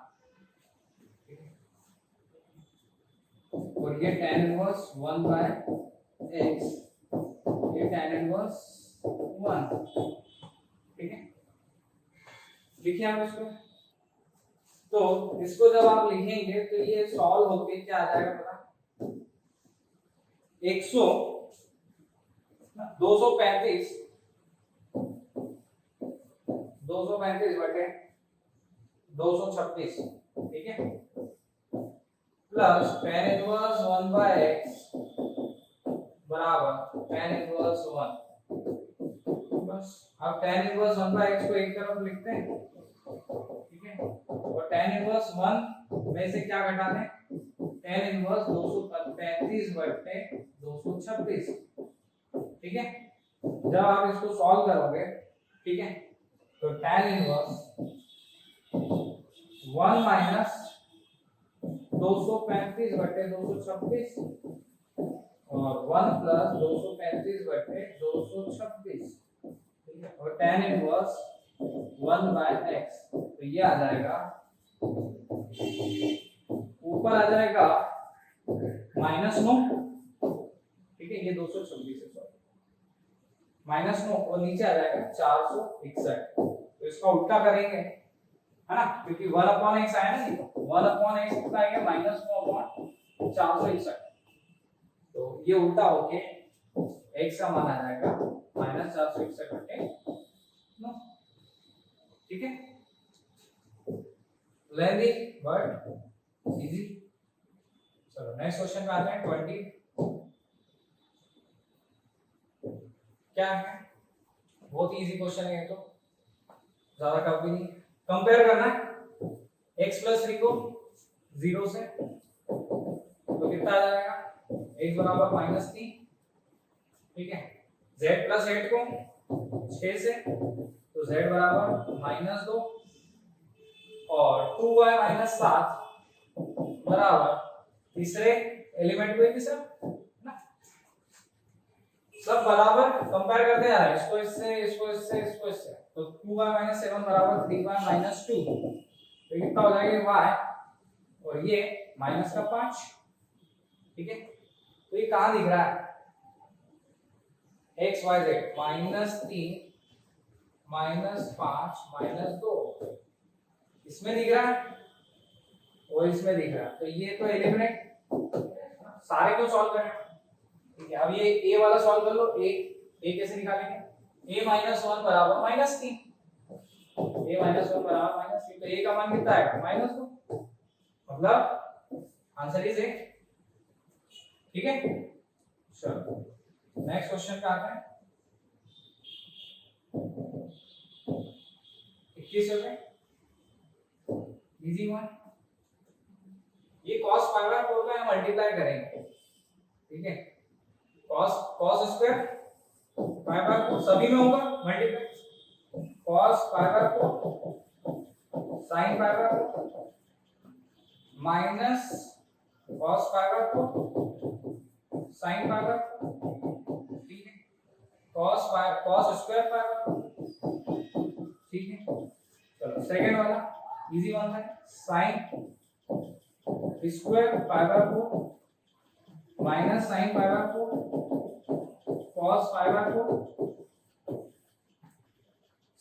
और ये tan इनवर्स 1/x, ये tan इनवर्स 1, ठीक है। लिखिए आप इसको, तो इसको जब आप लिखेंगे तो ये सॉल्व होके क्या आ जाएगा पता, 235 बटे 236, ठीक है, प्लस tan इनवर्स 1/x बराबर tan इनवर्स 1, बस। अब tan इनवर्स 1/x को एक तरफ लिखते हैं, ठीक है, और tan इनवर्स 1 में से क्या घटाते हैं, tan इनवर्स 235 बटे 236, ठीक है। जब आप इसको सॉल्व करोगे, ठीक है, तो tan इनवर्स 1 माइनस 235 बटे 236 और 1 प्लस 235 बटे 236, ठीक है, और tan इनवर्स 1/x, तो ये आ जाएगा, ऊपर आ जाएगा -9, ठीक है, ये 226 है, -9, और नीचे आ जाएगा 461। तो इसका उल्टा करेंगे, है ना, क्योंकि 1/x आया ना, 1/x कितना आएगा, -9/461। तो ये उल्टा होके x का मान आ जाएगा -461/9, ठीक है, लेंदी बट इजी। चलो नेक्स्ट क्वेश्चन पे आते हैं। 20 क्या है, बहुत इजी क्वेश्चन है ये, तो ज्यादा टफ भी नहीं। कंपेयर करना है x + 3 को 0 से, तो कितना आ जाएगा, x बराबर -3, ठीक है, z + 8 को 6 से, तो z बराबर -2, और 2y - 7 बराबर तीसरे एलिमेंट को, ना सब बराबर कंपेयर करते जा रहे हैं, इसको इससे, इसको इससे, इसको इससे, तो 2y - 7 बराबर 3y - 2, तो कितना हो जाएगा y, और ये -5, ठीक है। तो ये कहां दिख रहा है, x y z -3 -5 -2, इसमें दिख रहा है और इसमें दिख रहा है, तो ये तो एलिमिनेट, सारे को सॉल्व करें, ठीक है। अब ये a वाला सॉल्व कर लो, a कैसे निकालेंगे, a - 1 बराबर -3, a - 1 बराबर -3, तो a का मान कितना आएगा, -2, मतलब आंसर इज a, ठीक है। चलो नेक्स्ट क्वेश्चन पे आते हैं। 21 पे इजी वन, ये cos π/4 का हम मल्टीप्लाई करेंगे, ठीक है, cos स्क्वायर π/4 सभी में होगा multiply, cos π/4 sin π/4 minus cos π/4 sin π/4, ठीक है, cos स्क्वायर π/4, ठीक है। चलो सेकंड वाला इजी वन है, sin square π/4 minus sin π/4 cos π/4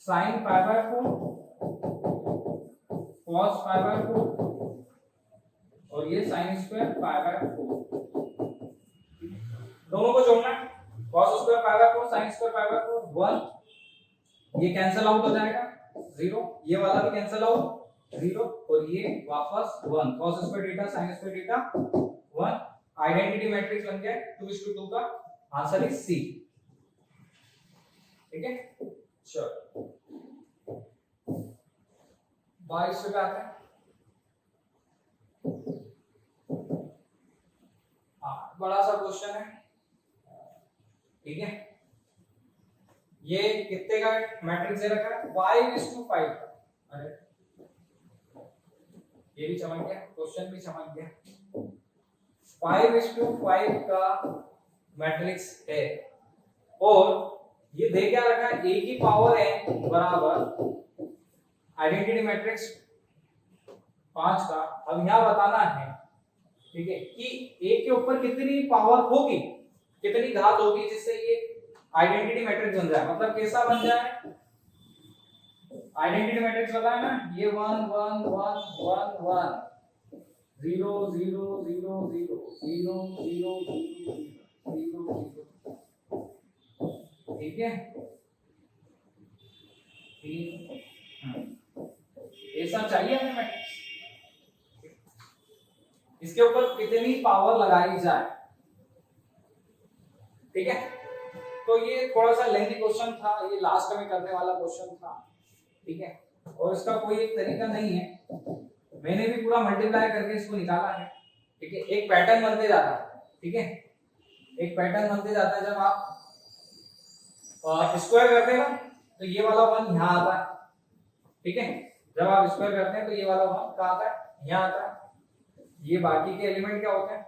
sin π/4 cos π/4, और ये sin स्क्वायर π/4, दोनों को जोड़ना है, cos स्क्वायर π/4 sin स्क्वायर π/4 1, ये कैंसिल आउट हो जाएगा 0, ये वाला भी कैंसिल आउट 0, और ये वापस 1, cos square theta sin square theta 1, identity matrix बन गया 2:2 का, आंसर इज सी, ठीक है। चलो 22 पे आते हैं। हाँ बड़ा सा क्वेश्चन है, ठीक है, ये कितने का मैट्रिक्स दे रखा है, 5:5, अरे ये भी चमक गया, क्वेश्चन भी चमक गया, 5:5 का मैट्रिक्स है, और ये दे क्या रखा है, a की पावर n बराबर आइडेंटिटी मैट्रिक्स 5 का। अब यहां बताना है, ठीक है, कि a के ऊपर कितनी पावर होगी, कितनी घात होगी, जिससे ये आइडेंटिटी मैट्रिक्स बन जाए, मतलब कैसा बन जाए, आइडेंटिटी मैट्रिक्स बताया ना, ये 1 1 1 1 1 0 0 0 0 0 0 0 0, ठीक है, ऐसा चाहिए हमें मैट्रिक्स, इसके ऊपर कितनी पावर लगाई जाए, ठीक है। तो ये थोड़ा सा लेंथी क्वेश्चन था, ये लास्ट में करने वाला क्वेश्चन था, ठीक है, और इसका कोई एक तरीका नहीं है, मैंने भी पूरा मल्टीप्लाई करके इसको निकाला है, ठीक है, एक पैटर्न बनते जाता है, ठीक है, एक पैटर्न बनते जाता है, जब आप स्क्वायर करते हैं तो ये वाला 1 यहाँ आता है, ठीक है, जब आप स्क्वायर करते हैं तो ये वाला 1 कहाँ आता है, यहाँ आता है, ये बाकी के एलिमेंट क्या होते हैं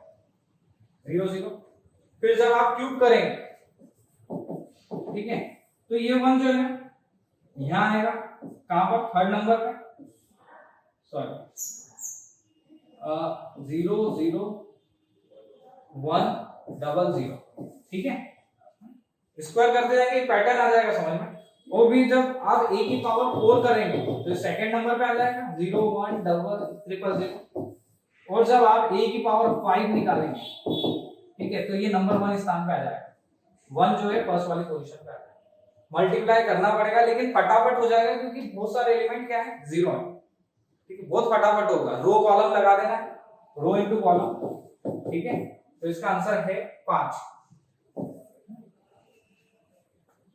0 0, फिर जब आप क्यूब करेंगे, ठीक है, तो ये 1 जो है यहाँ आएगा कहां पर, थर्ड नंबर पे, सॉरी 0 0 1 0 0, ठीक है। स्क्वायर करते जाएंगे पैटर्न आ जाएगा समझ में। वो भी जब आप a की पावर 4 करेंगे तो सेकंड नंबर पे आ जाएगा 0 1 0 0 0, और जब आप a की पावर 5 निकालेंगे, ठीक है, तो ये नंबर 1 स्थान पे आ जाएगा। 1 जो है फर्स्ट वाली पोजीशन पे आ जाएगा। मल्टीप्लाई करना पड़ेगा लेकिन फटाफट हो जाएगा क्योंकि बहुत सारे एलिमेंट क्या है, जीरो है, ठीक है, बहुत फटाफट होगा। रो कॉलम लगा देना, रो इनटू कॉलम, ठीक है। तो इसका आंसर है 5,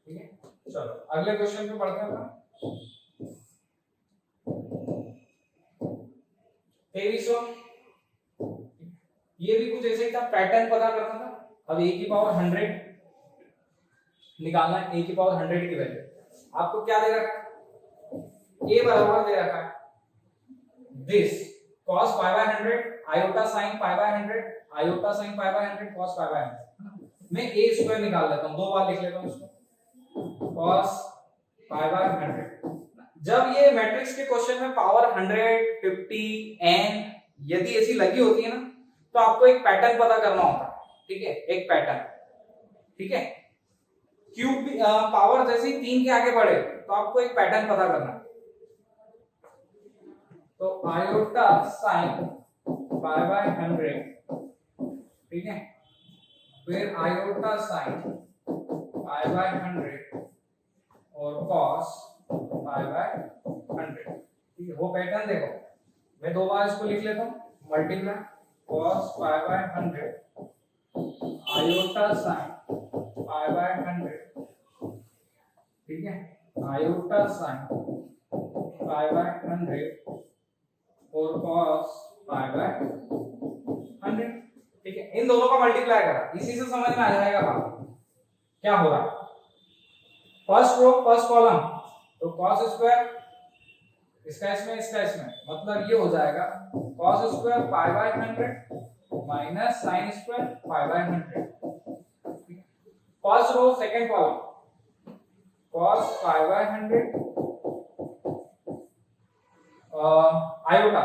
ठीक है। चलो अगले क्वेश्चन पे बढ़ते हैं। 2300, ये भी कुछ ऐसे ही था, पैटर्न पता करना था। अब a की पावर 100 निकालना है, a की पावर 100 की वैल्यू आपको क्या दे रखा है, a बराबर दे रखा है this cos pi by 100 iota sin pi by 100 iota sin pi by 100 cos pi by 100। मैं a स्क्वायर निकाल लेता हूं, दो बार लिख लेता हूं इसको, cos pi by 100। जब ये मैट्रिक्स के क्वेश्चन में पावर 100 50 n यदि ऐसी लगी होती है ना, तो आपको एक पैटर्न पता करना होता है, ठीक है, एक पैटर्न, ठीक है। क्यूब पावर जैसे ही 3 के आगे बढ़े तो आपको एक पैटर्न पता करना है। तो आयोटा साइन पाई बाय 100, ठीक है, फिर आयोटा साइन पाई बाय 100 और कॉस पाई बाय 100, ठीक है। वो पैटर्न देखो, मैं दो बार इसको लिख लेता हूं, multiply cos pi by 100 iota sine pi by 100, ठीक है, आयोटा साइन पाई बाय 100 और cos पाई बाय 100, ठीक है। इन दोनों का मल्टीप्लाई करा, इसी से समझ में आ जाएगा बात क्या हो रहा है। फर्स्ट रो फर्स्ट कॉलम, तो cos स्क्वायर इसका इसमें मतलब ये हो जाएगा cos square pi by 100 minus sin square pi by 100। First row second column cos pi by 100 iota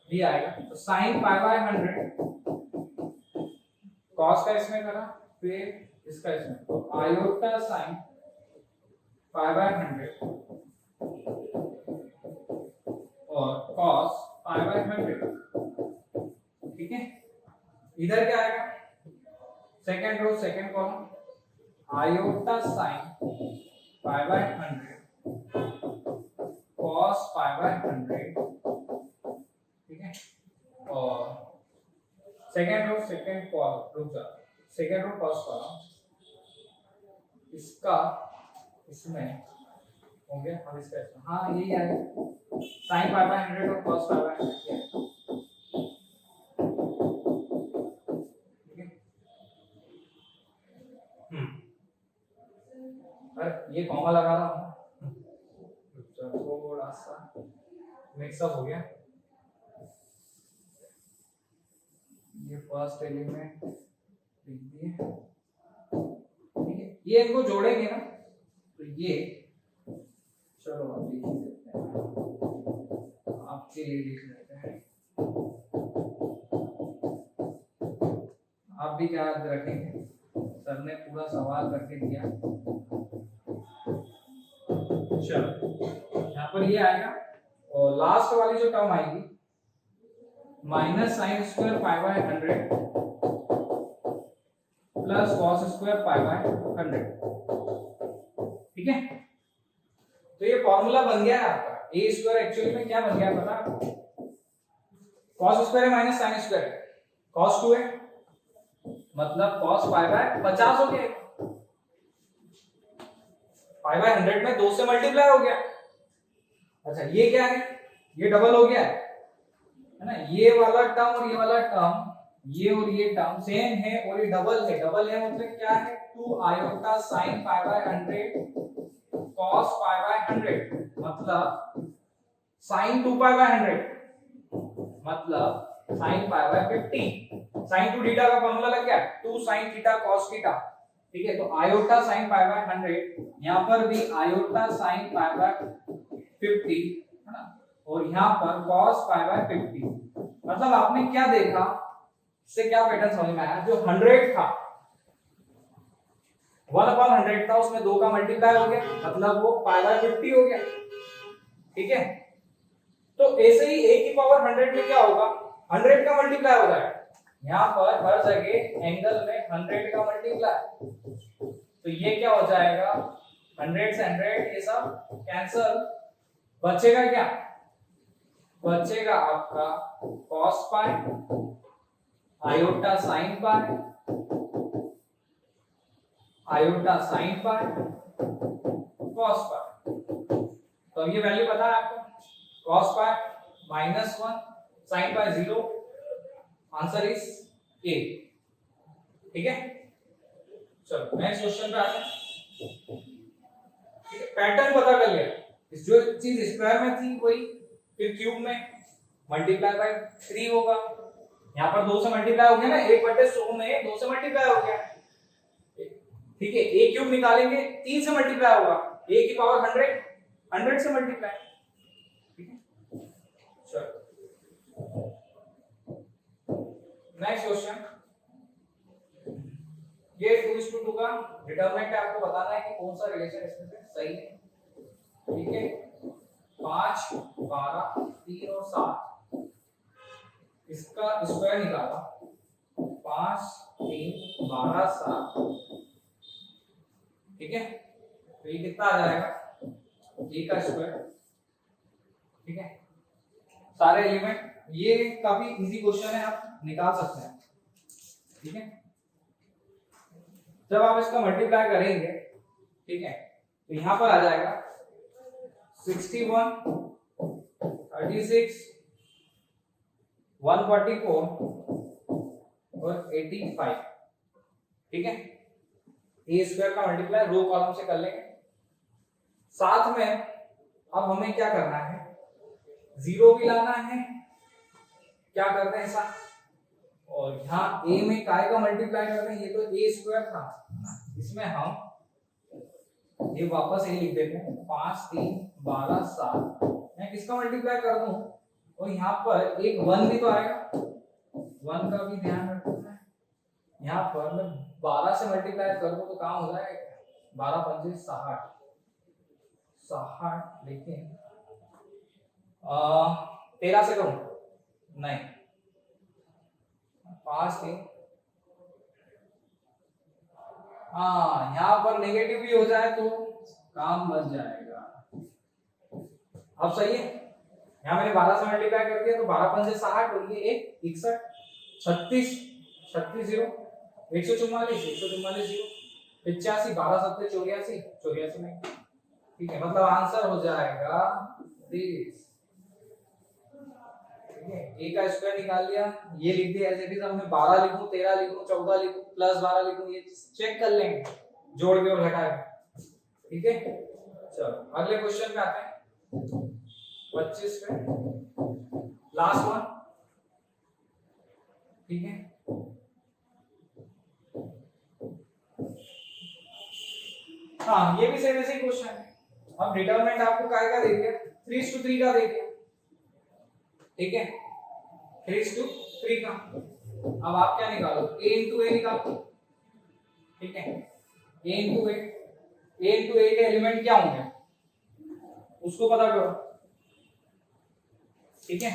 भी आएगा, तो sin पाई बाय 100 cos का इसमें करा, फिर इसका इसमें, तो आयोटा sin पाई बाय 100 और cos पाई बाय 100, ठीक है। इधर क्या आएगा, second row second column iota sine pi by 100 cos pi by 100, ठीक है। और सेकंड रो सेकंड कॉलम, रुक जा, सेकंड रो फर्स्ट कॉलम, इसका इसमें हो गया, अब इसका इसमें, हाँ यही आएगा sin पाई बाय 100 और cos पाई बाय 100, ठीक है। अरे ये कॉमा लगा रहा हूँ, थोड़ा सा मिक्सअप हो गया। ये फर्स्ट एलिमेंट लिख दिए, ठीक है। ये इनको जोड़ेंगे ना, तो ये चलो आप लिख देते हैं, आपके लिए लिख लेते हैं। आप भी क्या याद रखेंगे, सर ने पूरा सवाल करके दिया। चलो यहाँ पर ये आएगा, और लास्ट वाली जो टर्म आएगी minus sine square pi by 100 plus cos square pi by 100, ठीक है। तो ये फॉर्मूला बन गया है आपका, ए स्क्वायर एक्चुअली में क्या बन गया पता आपको, कॉस स्क्वायर है माइनस साइन स्क्वायर, कॉस 2 है मतलब कॉस पाई बाय 50 हो गया, पाई बाय 100 में 2 से मल्टीप्लाई हो गया। अच्छा ये क्या है, ये डबल हो गया है ना, ये वाला टर्म और ये वाला टर्म, ये और ये टर्म सेम है और ये डबल है, डबल है मतलब क्या है 2 iota sine pi by 100 cos pi by 100 मतलब sin 2 पाई बाय 100 मतलब sin pi by 50। sin 2 theta का फॉर्मूला लग गया, 2 sin थीटा cos थीटा, ठीक है, तो आयोटा साइन पाई बाय 100, यहाँ पर भी आयोटा साइन पाई बाय 50 है ना, और यहाँ पर cos पाई बाय 50। मतलब आपने क्या देखा, इससे क्या पैटर्न समझ में आया, जो 100 था 1/100 था, उसमें 2 का मल्टीप्लाई हो गया, मतलब वो पाई बाय 50 हो गया। ठीक है, तो ऐसे ही a की पावर 100 में क्या होगा, 100 का मल्टीप्लाई हो जाएगा, यहाँ पर हर जगह एंगल में 100 का मल्टीप्लाई, तो ये क्या हो जाएगा, 100 से 100 ये सब कैंसल, बचेगा क्या, बचेगा आपका cos पाई आयोटा साइन पाई आयोटा साइन पाई cos पाई। तो अब ये वैल्यू पता है आपको, cos pi -1 sin pi 0, answer is a. ठीक है, चलो नेक्स्ट क्वेश्चन पे आते हैं। ठीक है, पैटर्न पता कर लिया, जो चीज स्क्वायर में थी वही फिर क्यूब में मल्टीप्लाई बाय 3 होगा, यहाँ पर 2 से मल्टीप्लाई हो गया ना, 1/100 में 2 से मल्टीप्लाई हो गया। ठीक है, a क्यूब निकालेंगे 3 से मल्टीप्लाई होगा, a की पावर 100 से मल्टीप्लाई। ठीक है, चलो नेक्स्ट क्वेश्चन, ये 2:2 का डिटरमिनेंट आपको बताना है कि कौन सा रिलेशन इसमें से सही है। ठीक है, 5, 12, 3 और 7, इसका स्क्वायर निकाला, 5, 3, 12, 7। ठीक है, तो ये कितना आ जाएगा, a का स्क्वायर। ठीक है, सारे एलिमेंट, ये काफी इजी क्वेश्चन है, आप निकाल सकते हैं। ठीक है, जब आप इसका मल्टीप्लाई करेंगे, ठीक है, तो यहां पर आ जाएगा 61, 36, 144 और 85। ठीक है, ए स्क्वायर का मल्टीप्लाई रो कॉलम से कर लेंगे। साथ में अब हमें क्या करना है, जीरो भी लाना है, क्या करते हैं ऐसा, और यहाँ a में काय का मल्टीप्लाई करते हैं, ये तो a स्क्वायर था, इसमें हम ये वापस a लिख देते हैं, 5, 3, 12, 7। मैं किसका मल्टीप्लाई कर दूं, और यहाँ पर एक 1 भी तो आएगा, 1 का भी ध्यान रखना है। यहाँ पर मैं 12 से मल्टीप्लाई कर दूं तो काम हो जाएगा, 12 पंजे 60, लेकिन 13 से करूं, नहीं, 5, 3, हाँ, यहाँ पर नेगेटिव भी हो जाए तो काम बच जाएगा। अब सही है, यहाँ मैंने 12 से मल्टीप्लाई कर दिया तो 12 पंजे 60 और ये 61, 36, 36 0, 144, 144 0, 85, 12 7 84, 84 में। ठीक है, मतलब आंसर हो जाएगा 30। ठीक है, a का स्क्वायर निकाल लिया, ये लिख दिया एज इट इज। अब मैं 12 लिखूं, 13 लिखूं, 14 लिखूं, प्लस 12 लिखूं, ये चेक कर लेंगे जोड़ के और घटा के। ठीक है, चलो अगले क्वेश्चन पे आते हैं, 25 पे, लास्ट वन। ठीक है, हाँ, ये भी सेम ऐसे ही क्वेश्चन है। अब डिटरमिनेंट आपको काय का दे दिया, 3:3 का दे दिया। ठीक है, 3:3 का। अब आप क्या निकालो, a into a निकालो। ठीक है, a into a के एलिमेंट क्या होंगे उसको पता करो। ठीक है,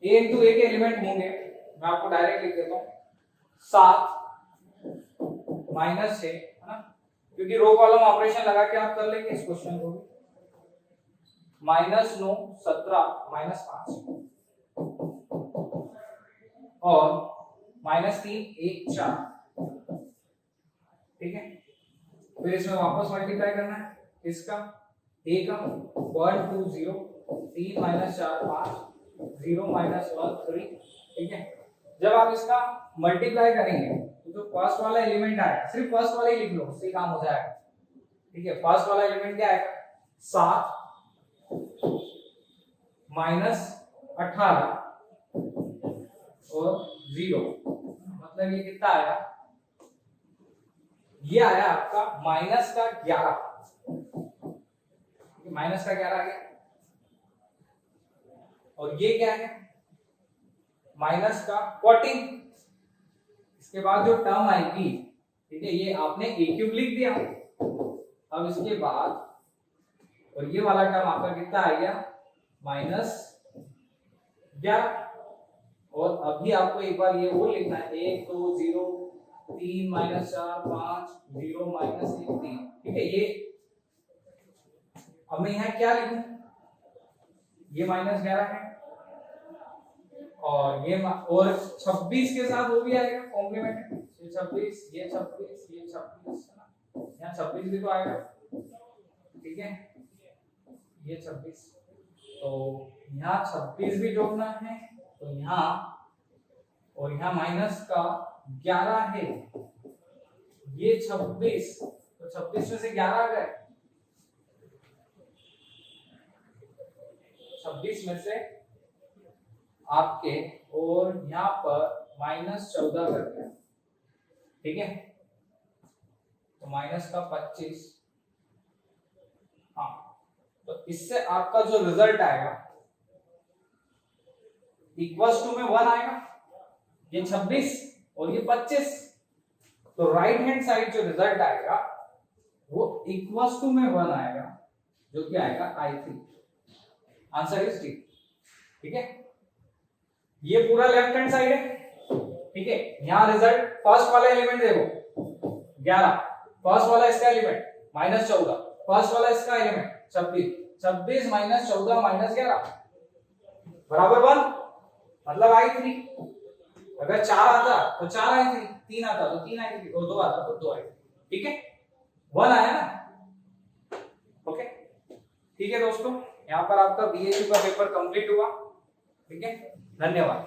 a into a के एलिमेंट होंगे, मैं आपको डायरेक्ट लिख देता हूं, 7 -6 है ना, क्योंकि रो कॉलम ऑपरेशन लगा के आप कर लेंगे इस क्वेश्चन को भी। -9, 17, -5 और -3, 1, 4। ठीक है, फिर इसमें वापस मल्टीप्लाई करना है, इसका a का 1 2 0, 3 -4 5, 0 -1 3। ठीक है, जब आप इसका मल्टीप्लाई करेंगे तो जो फर्स्ट वाला एलिमेंट आएगा, सिर्फ फर्स्ट वाला ही लिख लो, उससे काम हो जाएगा। ठीक है, फर्स्ट वाला एलिमेंट क्या आएगा, 7 -18 और 0, मतलब ये कितना आया, ये आया आपका माइनस का 11, माइनस का 11 आ गया, और ये क्या है माइनस का 14। इसके बाद जो टर्म आएगी, ठीक है, ये आपने a क्यूब लिख दिया। अब इसके बाद और ये वाला टर्म आपका कितना आ गया -11, और अभी आपको एक बार ये वो लिखना है 1 2 0 3 -4 5 0 -1 3, ठीक है। ये अब मैं यहाँ क्या लिखूं, ये -11 है, और ये और 26 के साथ वो भी आएगा कॉम्प्लीमेंट, ये 26 ये 26 ये 26, यहाँ 26 भी तो आएगा, ठीक है, ये 26, तो यहाँ 26 भी जोड़ना है, तो यहाँ और यहाँ माइनस का 11 है, ये 26, तो 26 में से 11 आ गए, 26 में से आपके, और यहाँ पर -14 कर दिया, ठीक है, तो माइनस का 25, हाँ, तो इससे आपका जो रिजल्ट आएगा इक्वल्स टू में 1 आएगा, ये 26 और ये 25, तो राइट हैंड साइड जो रिजल्ट आएगा वो इक्वल्स टू में 1 आएगा, जो कि आएगा I3, आंसर इज डी, ठीक है। ये पूरा लेफ्ट हैंड साइड है, ठीक है। यहां रिजल्ट फर्स्ट वाला एलिमेंट देखो 11, फर्स्ट वाला इसका एलिमेंट -14, फर्स्ट वाला इसका एलिमेंट 26, 26 -14 -11 बराबर 1, मतलब I3। अगर 4 आता तो 4 I3, 3 आता तो 3 I3, और 2 आता तो 2 I3, ठीक है, 1 आया ना, ओके, ठीक है दोस्तों, यहाँ पर आपका BHU का पेपर कंप्लीट हुआ, ठीक है, धन्यवाद।